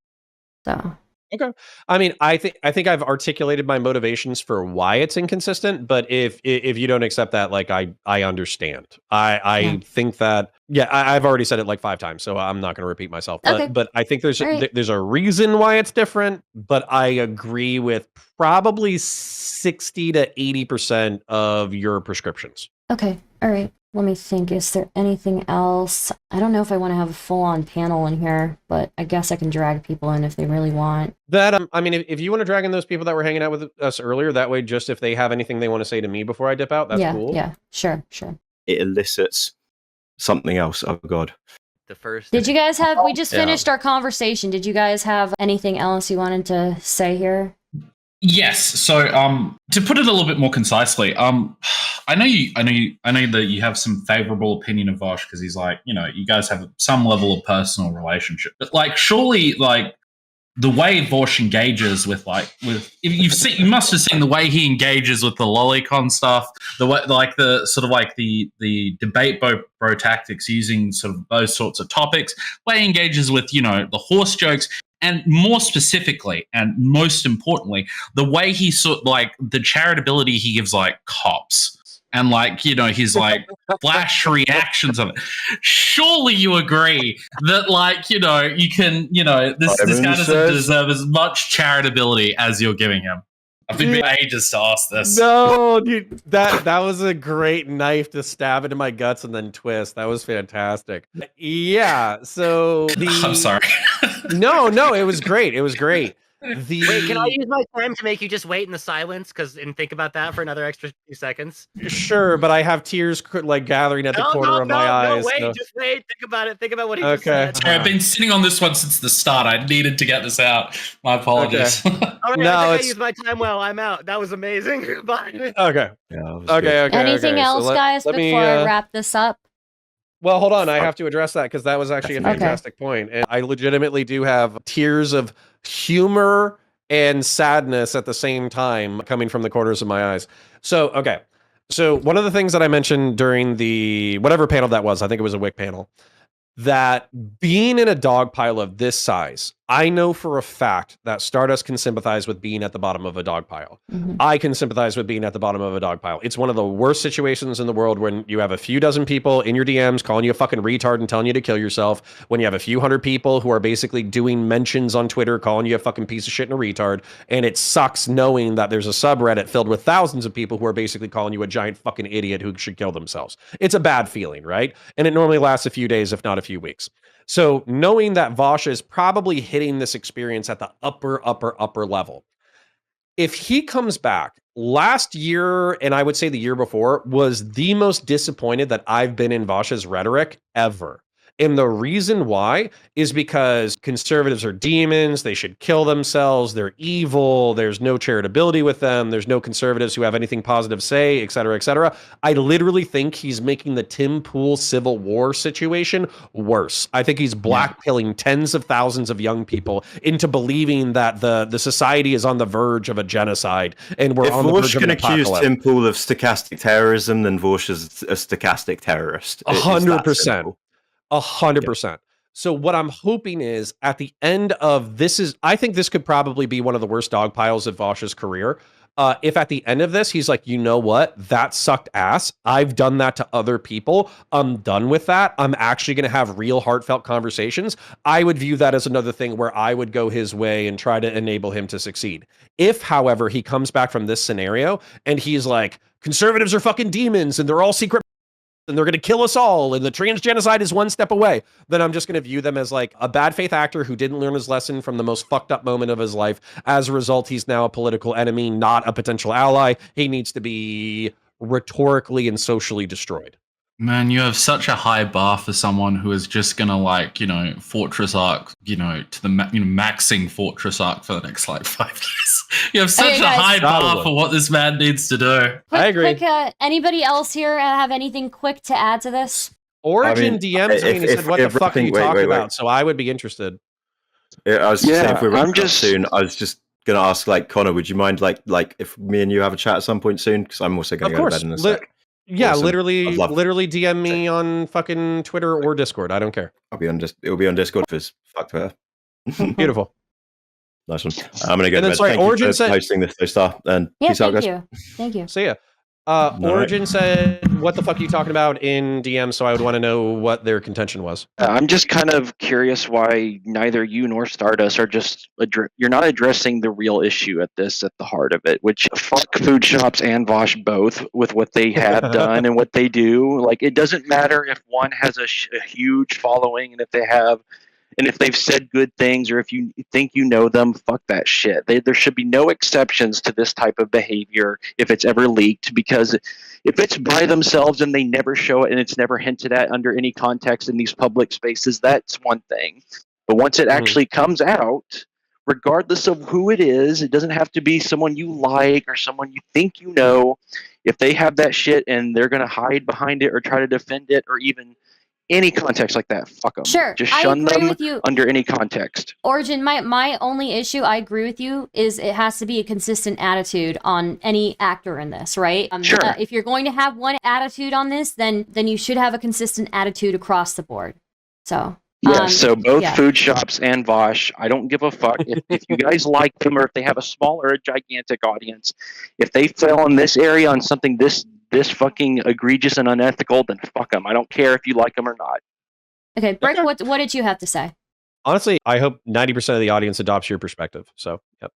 So okay, I mean, I think I've articulated my motivations for why it's inconsistent, but if you don't accept that, like, I understand. I think that I've already said it like 5 times, so I'm not going to repeat myself. But I think there's a reason why it's different. But I agree with probably 60 to 80% of your prescriptions. Okay, all right. Let me think, is there anything else? I don't know if I want to have a full-on panel in here, but I guess I can drag people in if they really want. That I mean, if you want to drag in those people that were hanging out with us earlier, that way, just if they have anything they want to say to me before I dip out, that's cool. Yeah, sure. It elicits something else. Oh God. The first. Did you guys have? We just finished our conversation. Did you guys have anything else you wanted to say here? Yes. So, to put it a little bit more concisely, I know that you have some favorable opinion of Vaush because he's like, you guys have some level of personal relationship, but like, surely, like, the way Vaush engages with you must have seen the way he engages with the lolicon stuff, the way, like, the sort of like the debate bro tactics using sort of those sorts of topics, the way he engages with, the horse jokes. And more specifically, and most importantly, the way he like the charitability he gives like cops and like, his like flash reactions of it. Surely you agree that like, you can, this guy doesn't deserve as much charitability as you're giving him. I've been ages to ask this. No, dude, that was a great knife to stab into my guts and then twist. That was fantastic. Yeah, so I'm sorry. No, it was great. It was great. Wait, can I use my time to make you just wait in the silence and think about that for another extra few seconds? Sure, but I have tears like gathering at the corner of my eyes. No, wait, just wait. Think about it. Think about what he just said. Sorry, I've been sitting on this one since the start. I needed to get this out. My apologies. Okay. All right, I used my time well. I'm out. That was amazing. Bye. Okay. Yeah, okay. Anything else, guys, before I wrap this up? Well, hold on. I have to address that because that was actually a fantastic point. And I legitimately do have tears of humor and sadness at the same time coming from the corners of my eyes. So, okay. So one of the things that I mentioned during the whatever panel that was, I think it was a WIC panel, that being in a dog pile of this size, I know for a fact that Stardust can sympathize with being at the bottom of a dog pile. Mm-hmm. I can sympathize with being at the bottom of a dog pile. It's one of the worst situations in the world when you have a few dozen people in your DMs calling you a fucking retard and telling you to kill yourself. When you have a few hundred people who are basically doing mentions on Twitter calling you a fucking piece of shit and a retard. And it sucks knowing that there's a subreddit filled with thousands of people who are basically calling you a giant fucking idiot who should kill themselves. It's a bad feeling, right? And it normally lasts a few days, if not a few weeks. So knowing that Vaush is probably hitting this experience at the upper level, if he comes back, last year, and I would say the year before, was the most disappointed that I've been in Vaush's rhetoric ever. And the reason why is because conservatives are demons. They should kill themselves. They're evil. There's no charitability with them. There's no conservatives who have anything positive to say, et cetera, et cetera. I literally think he's making the Tim Pool Civil War situation worse. I think he's blackpilling tens of thousands of young people into believing that the society is on the verge of a genocide and we're on the verge of an apocalypse. If Vaush can accuse Tim Pool of stochastic terrorism, then Vaush is a stochastic terrorist. 100%. 100%. So what I'm hoping is at the end of I think this could probably be one of the worst dog piles of Vaush's career. If at the end of this, he's like, you know what? That sucked ass. I've done that to other people. I'm done with that. I'm actually going to have real heartfelt conversations. I would view that as another thing where I would go his way and try to enable him to succeed. If, however, he comes back from this scenario and he's like, conservatives are fucking demons and they're all secret and they're going to kill us all, and the trans genocide is one step away, then I'm just going to view them as like a bad faith actor who didn't learn his lesson from the most fucked up moment of his life. As a result, he's now a political enemy, not a potential ally. He needs to be rhetorically and socially destroyed. Man, you have such a high bar for someone who is just gonna Fortress Arc, to the maxing Fortress Arc for the next 5 years. You have such a high bar for what this man needs to do. I agree. Anybody else here have anything quick to add to this? Origin DMs me and said, "What the fuck are you talking about?" So I would be interested. I was saying if we're wrapping up soon, I was just gonna ask, Connor, would you mind if me and you have a chat at some point soon? Because I'm also gonna go to bed in a sec. Yeah, awesome. literally DM me on fucking Twitter or Discord. I don't care. It'll be on Discord because fuck Twitter. Beautiful. Nice one. I'm gonna go to bed. Sorry, Thank Origin you for hosting this, Star, and peace out, guys. Thank you. See ya. Origin said what the fuck are you talking about in DM? So I would want to know what their contention was. I'm just kind of curious why neither you nor Stardust are just you're not addressing the real issue at the heart of it, which fuck Foodshops and Vaush both with what they have done and what they do. Like, it doesn't matter if one has a huge following and if they've said good things, or if you think you know them, fuck that shit. There should be no exceptions to this type of behavior if it's ever leaked, because if it's by themselves and they never show it and it's never hinted at under any context in these public spaces, that's one thing. But once it actually comes out, regardless of who it is, it doesn't have to be someone you like or someone you think you know. If they have that shit and they're going to hide behind it or try to defend it, or even any context like that, fuck them. Sure, just I shun agree them with you. under any context. Origin, my only issue, I agree with you, is it has to be a consistent attitude on any actor in this, right? Sure. If you're going to have one attitude on this, then you should have a consistent attitude across the board. So yeah, so both Foodshops and Vaush, I don't give a fuck if you guys like them, or if they have a small or a gigantic audience. If they fell in this area on something this fucking egregious and unethical, then fuck them. I don't care if you like them or not. Okay, Brick, what did you have to say? Honestly, I hope 90% of the audience adopts your perspective. So, yep.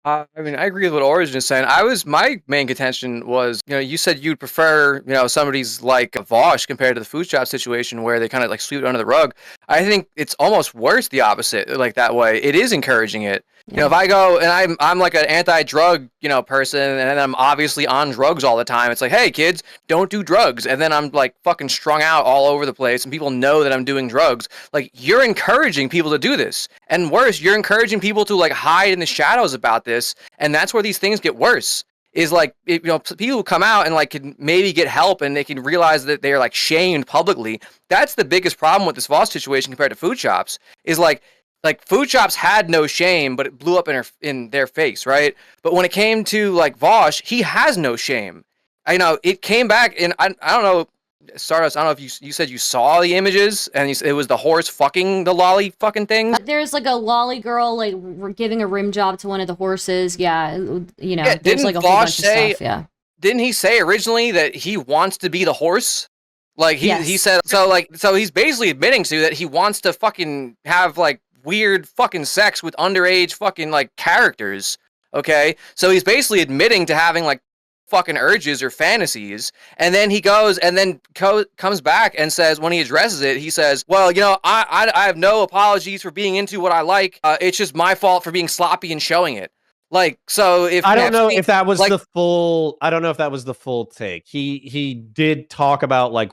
I mean, I agree with what Origin is saying. My main contention was, you said you'd prefer, somebody's like Vaush compared to the Foodshop situation where they kind of like sweep it under the rug. I think it's almost worse the opposite, like that way. It is encouraging it. Yeah. If I go and I'm like an anti-drug, person, and then I'm obviously on drugs all the time, it's like, hey kids, don't do drugs. And then I'm like fucking strung out all over the place and people know that I'm doing drugs. Like, you're encouraging people to do this. And worse, you're encouraging people to like hide in the shadows about this. And that's where these things get worse. Is like, people come out and like can maybe get help and they can realize that they're like shamed publicly. That's the biggest problem with this Vaush situation compared to Foodshops. Is like Foodshops had no shame, but it blew up in their face, right? But when it came to like Vaush, he has no shame. It came back, and I don't know, Stardust, I don't know if you said you saw the images and it was the horse fucking the lolly fucking thing. There's like a lolly girl like giving a rim job to one of the horses. Yeah, there's like a whole bunch of stuff. Yeah. Didn't he say originally that he wants to be the horse? Like he said, so he's basically admitting to that he wants to fucking have like weird fucking sex with underage fucking like characters. Okay, so he's basically admitting to having like fucking urges or fantasies, and then he goes and then comes back and says, when he addresses it, he says, well, I have no apologies for being into what I like. It's just my fault for being sloppy and showing it. Like, so if I don't know if that was the full take. He did talk about like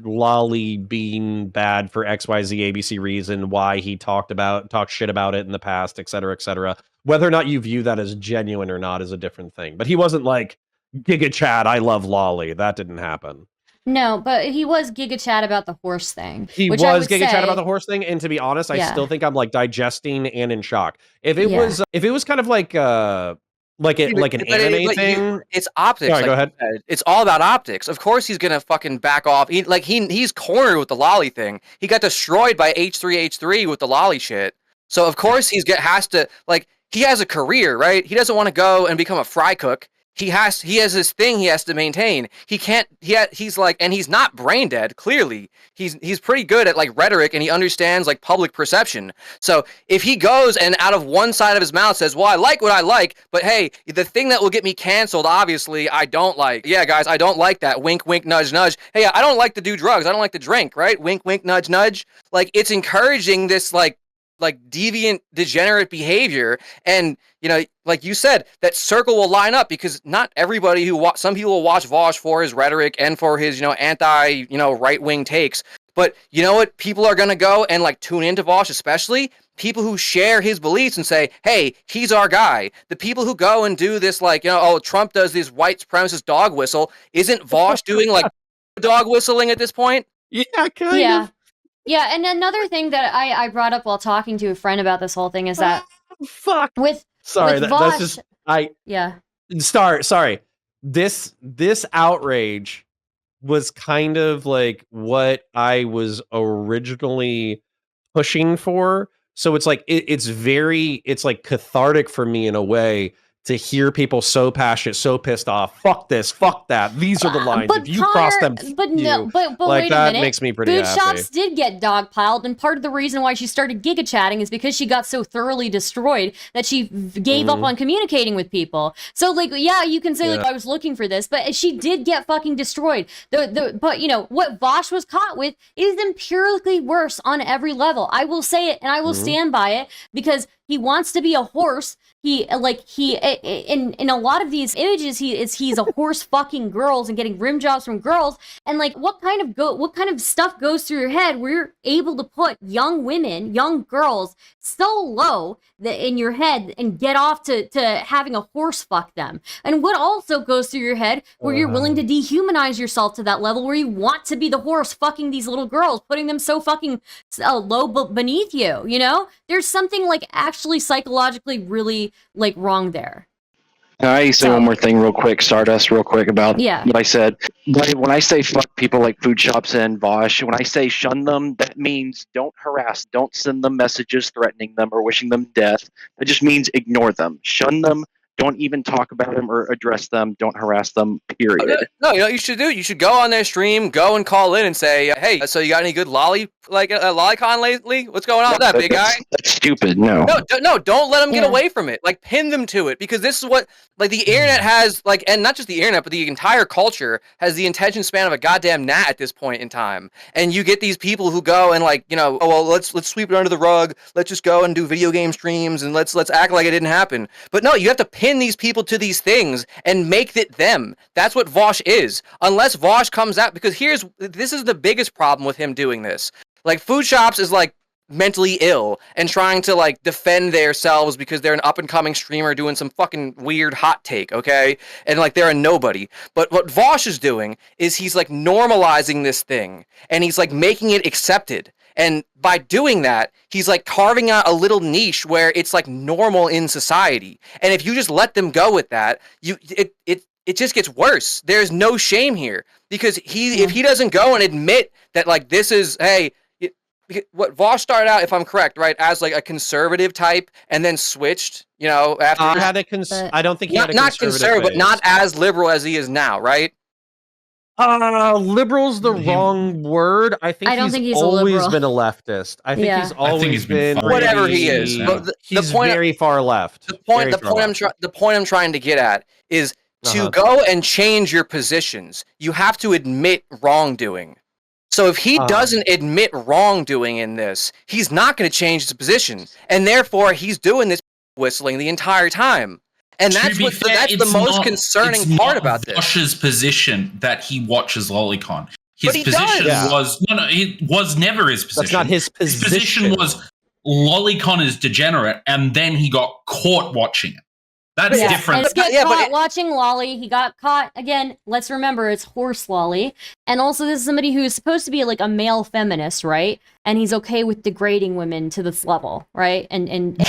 Lolly being bad for XYZ ABC reason, why he talked shit about it in the past, etc., etc. Whether or not you view that as genuine or not is a different thing. But he wasn't like, Giga Chad, I love Lolly. That didn't happen. No, but he was Giga Chad about the horse thing. He was Giga Chad about the horse thing, and to be honest, I still think I'm like digesting and in shock. If it was kind of like an anime thing, it's optics. Sorry, go ahead. It's all about optics. Of course, he's gonna fucking back off. He's cornered with the lolly thing. He got destroyed by H3H3 with the lolly shit. So of course he has a career, right? He doesn't want to go and become a fry cook. He has this thing he has to maintain. He's not brain dead, clearly. He's pretty good at like rhetoric, and he understands like public perception. So if he goes and out of one side of his mouth says, well, I like what I like, but hey, the thing that will get me canceled, obviously, I don't like. Yeah, guys, I don't like that. Wink, wink, nudge, nudge. Hey, I don't like to do drugs. I don't like to drink, right? Wink, wink, nudge, nudge. Like, it's encouraging this like deviant, degenerate behavior. And like you said, that circle will line up, because not everybody some people will watch Vaush for his rhetoric and for his anti right-wing takes, but you know what, people are going to go and like tune into Vaush, especially people who share his beliefs and say, hey, he's our guy. The people who go and do this like, oh, Trump does this white supremacist dog whistle, isn't Vaush doing like dog whistling at this point? Yeah, kind of. Yeah, and another thing that I brought up while talking to a friend about this whole thing is that Sorry. This outrage was kind of like what I was originally pushing for. So it's like it's like cathartic for me in a way to hear people so passionate, so pissed off. Fuck this, fuck that. These are the lines. But If you cross them, but no, but like wait a that minute. makes me pretty happy. Foodshops did get dogpiled, and part of the reason why she started giga chatting is because she got so thoroughly destroyed that she gave up on communicating with people. So, like, yeah, you can say like I was looking for this, but she did get fucking destroyed. But you know what Vaush was caught with is empirically worse on every level. I will say it, and I will stand by it because he wants to be a horse. In a lot of these images, he's a horse fucking girls and getting rim jobs from girls. And like, what kind of stuff goes through your head where you're able to put young women, young girls, so low in your head and get off to having a horse fuck them? And what also goes through your head where you're willing to dehumanize yourself to that level where you want to be the horse fucking these little girls, putting them so fucking low beneath you? You know, there's something like actually psychologically really like wrong there. Can I say one more thing real quick, Stardust, real quick about what I said? When I say fuck people like Foodshops and Vaush, when I say shun them, that means don't harass, don't send them messages threatening them or wishing them death. It just means ignore them. Shun them. Don't even talk about them or address them. Don't harass them, period. No, you know what you should do? You should go on their stream, go and call in and say, hey, so you got any good lolicon lately? What's going on with that, big guy? That's stupid, no. No, don't let them get away from it. Like, pin them to it, because this is what, like, the internet has, like, and not just the internet, but the entire culture has the attention span of a goddamn gnat at this point in time. And you get these people who go and, like, you know, oh, well, let's sweep it under the rug. Let's just go and do video game streams and let's act like it didn't happen. But no, you have to pin these people to these things and make it them. That's what Vaush is. Unless Vaush comes out, because this is the biggest problem with him doing this. Like, Foodshops is like mentally ill and trying to like defend themselves because they're an up and coming streamer doing some fucking weird hot take, okay? And like they're a nobody. But what Vaush is doing is he's like normalizing this thing and he's like making it accepted. And by doing that, he's like carving out a little niche where it's like normal in society. And if you just let them go with that, it just gets worse. There's no shame here because if he doesn't go and admit that like this is, hey, what Vaush started out, if I'm correct, right, as like a conservative type and then switched, you know, after I don't think he had a not conservative, but not as liberal as he is now, right? Liberal's the wrong word. I don't think he's always been a leftist. I think he's always been whatever he is. But he's very far left. The point I'm trying to get at is to go and change your positions. You have to admit wrongdoing. So if he doesn't admit wrongdoing in this, he's not going to change his position, and therefore he's doing this whistling the entire time. And that's the most concerning part about this. Vosh's position that he watches Lolicon. His position it was never his position. That's not his position. His position was Lolicon is degenerate, and then he got caught watching it. That's different. And he got caught watching Lolly. He got caught again. Let's remember, it's horse Lolly. And also, this is somebody who is supposed to be like a male feminist, right? And he's okay with degrading women to this level, right? I'm not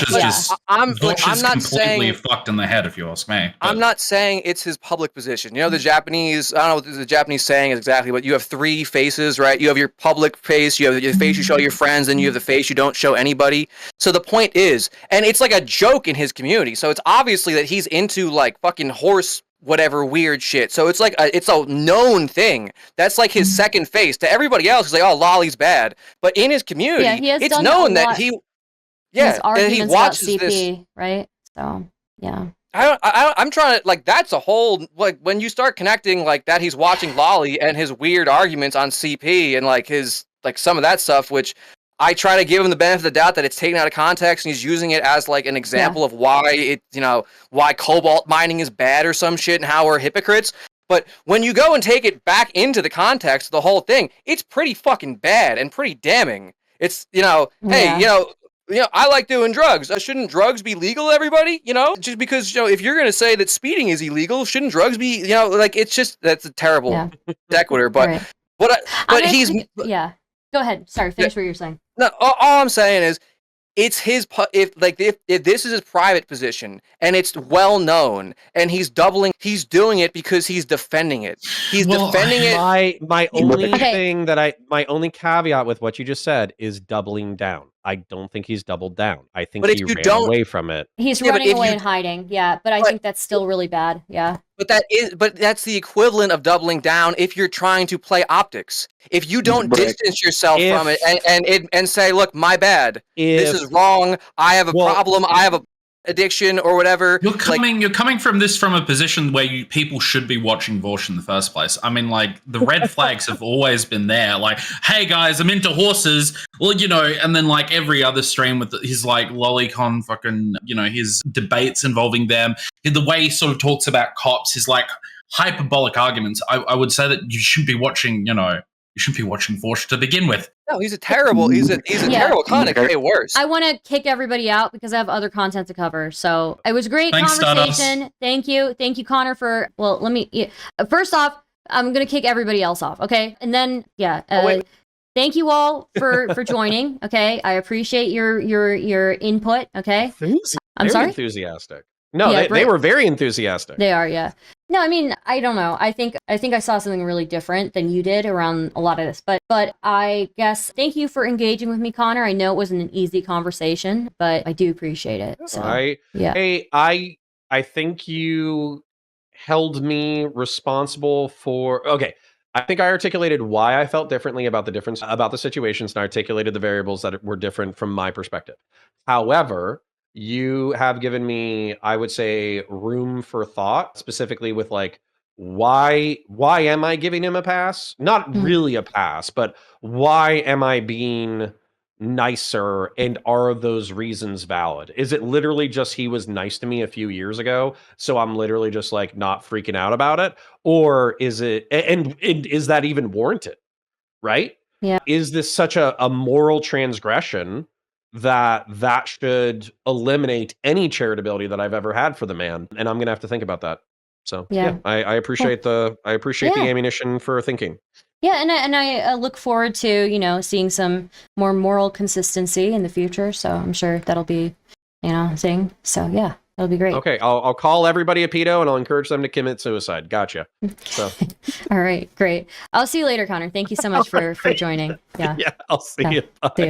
completely fucked in the head, if you ask me. But I'm not saying it's his public position. You know, the Japanese, I don't know what the Japanese saying is exactly, but you have three faces, right? You have your public face, you have your face you show your friends, and you have the face you don't show anybody. So the point is, and it's like a joke in his community, so it's obviously that he's into like fucking horse whatever weird shit. So it's like it's a known thing. That's like his second face. To everybody else, it's like, oh, Lolly's bad. But in his community, it's known that he watches CP, this, right? So yeah. I'm trying to, like, that's a whole, like, when you start connecting like that, he's watching Lolly and his weird arguments on CP and like his, like some of that stuff, which I try to give him the benefit of the doubt that it's taken out of context and he's using it as like an example of why why cobalt mining is bad or some shit and how we're hypocrites. But when you go and take it back into the context of the whole thing, it's pretty fucking bad and pretty damning. It's, hey, I like doing drugs. Shouldn't drugs be legal, everybody? Just because, if you're going to say that speeding is illegal, shouldn't drugs be, it's just, that's a terrible sequitur. But, yeah. Go ahead. Sorry, finish what you're saying. No, all I'm saying is, it's his, if this is his private position and it's well known and he's doing it because he's defending it. He's defending it. My only caveat with what you just said is doubling down. I don't think he's doubled down. I think But if he you ran don't- away from it. He's Yeah, but running if away you- and hiding. Yeah, but I think that's still really bad. Yeah. But that's the equivalent of doubling down if you're trying to play optics. If you don't Right. distance yourself from it and say, look, my bad, this is wrong, I have a problem, I have a addiction or whatever. You're coming from this from a position where people should be watching Vaush in the first place. I mean, like, the red flags have always been there. Like, hey guys, I'm into horses. Well, you know, and then like every other stream with his like lolicon fucking, you know, his debates involving them, the way he sort of talks about cops, his like hyperbolic arguments. I would say that you shouldn't be watching, you know, you shouldn't be watching Vaush to begin with. No, he's a terrible terrible content. Way worse. I want to kick everybody out because I have other content to cover. So it was a great Thanks, conversation. Stardust. Thank you, Connor, for. Well, let me. First off, I'm gonna kick everybody else off. Okay, and then thank you all for joining. Okay, I appreciate your input. Okay, I'm sorry. Enthusiastic. No, Yeah, they were very enthusiastic. They are, yeah. No, I mean, I don't know. I think I saw something really different than you did around a lot of this. But I guess thank you for engaging with me, Connor. I know it wasn't an easy conversation, but I do appreciate it. So yeah. Hey, I think you held me responsible for I think I articulated why I felt differently about the situations and articulated the variables that were different from my perspective. However, you have given me, I would say, room for thought, specifically with like, why am I giving him a pass? Not really a pass, but why am I being nicer, and are those reasons valid? Is it literally just he was nice to me a few years ago, so I'm literally just like not freaking out about it? Or is it, and is that even warranted? Right? Yeah. Is this such a moral transgression that should eliminate any charitability that I've ever had for the man? And I'm gonna have to think about that. So yeah, I appreciate the ammunition for thinking. Yeah, and I look forward to seeing some more moral consistency in the future. So I'm sure that'll be a thing. So yeah, that'll be great. Okay, I'll call everybody a pedo and I'll encourage them to commit suicide. Gotcha. So all right, great. I'll see you later, Connor. Thank you so much for joining. Yeah. Yeah, I'll see you. Bye. See you.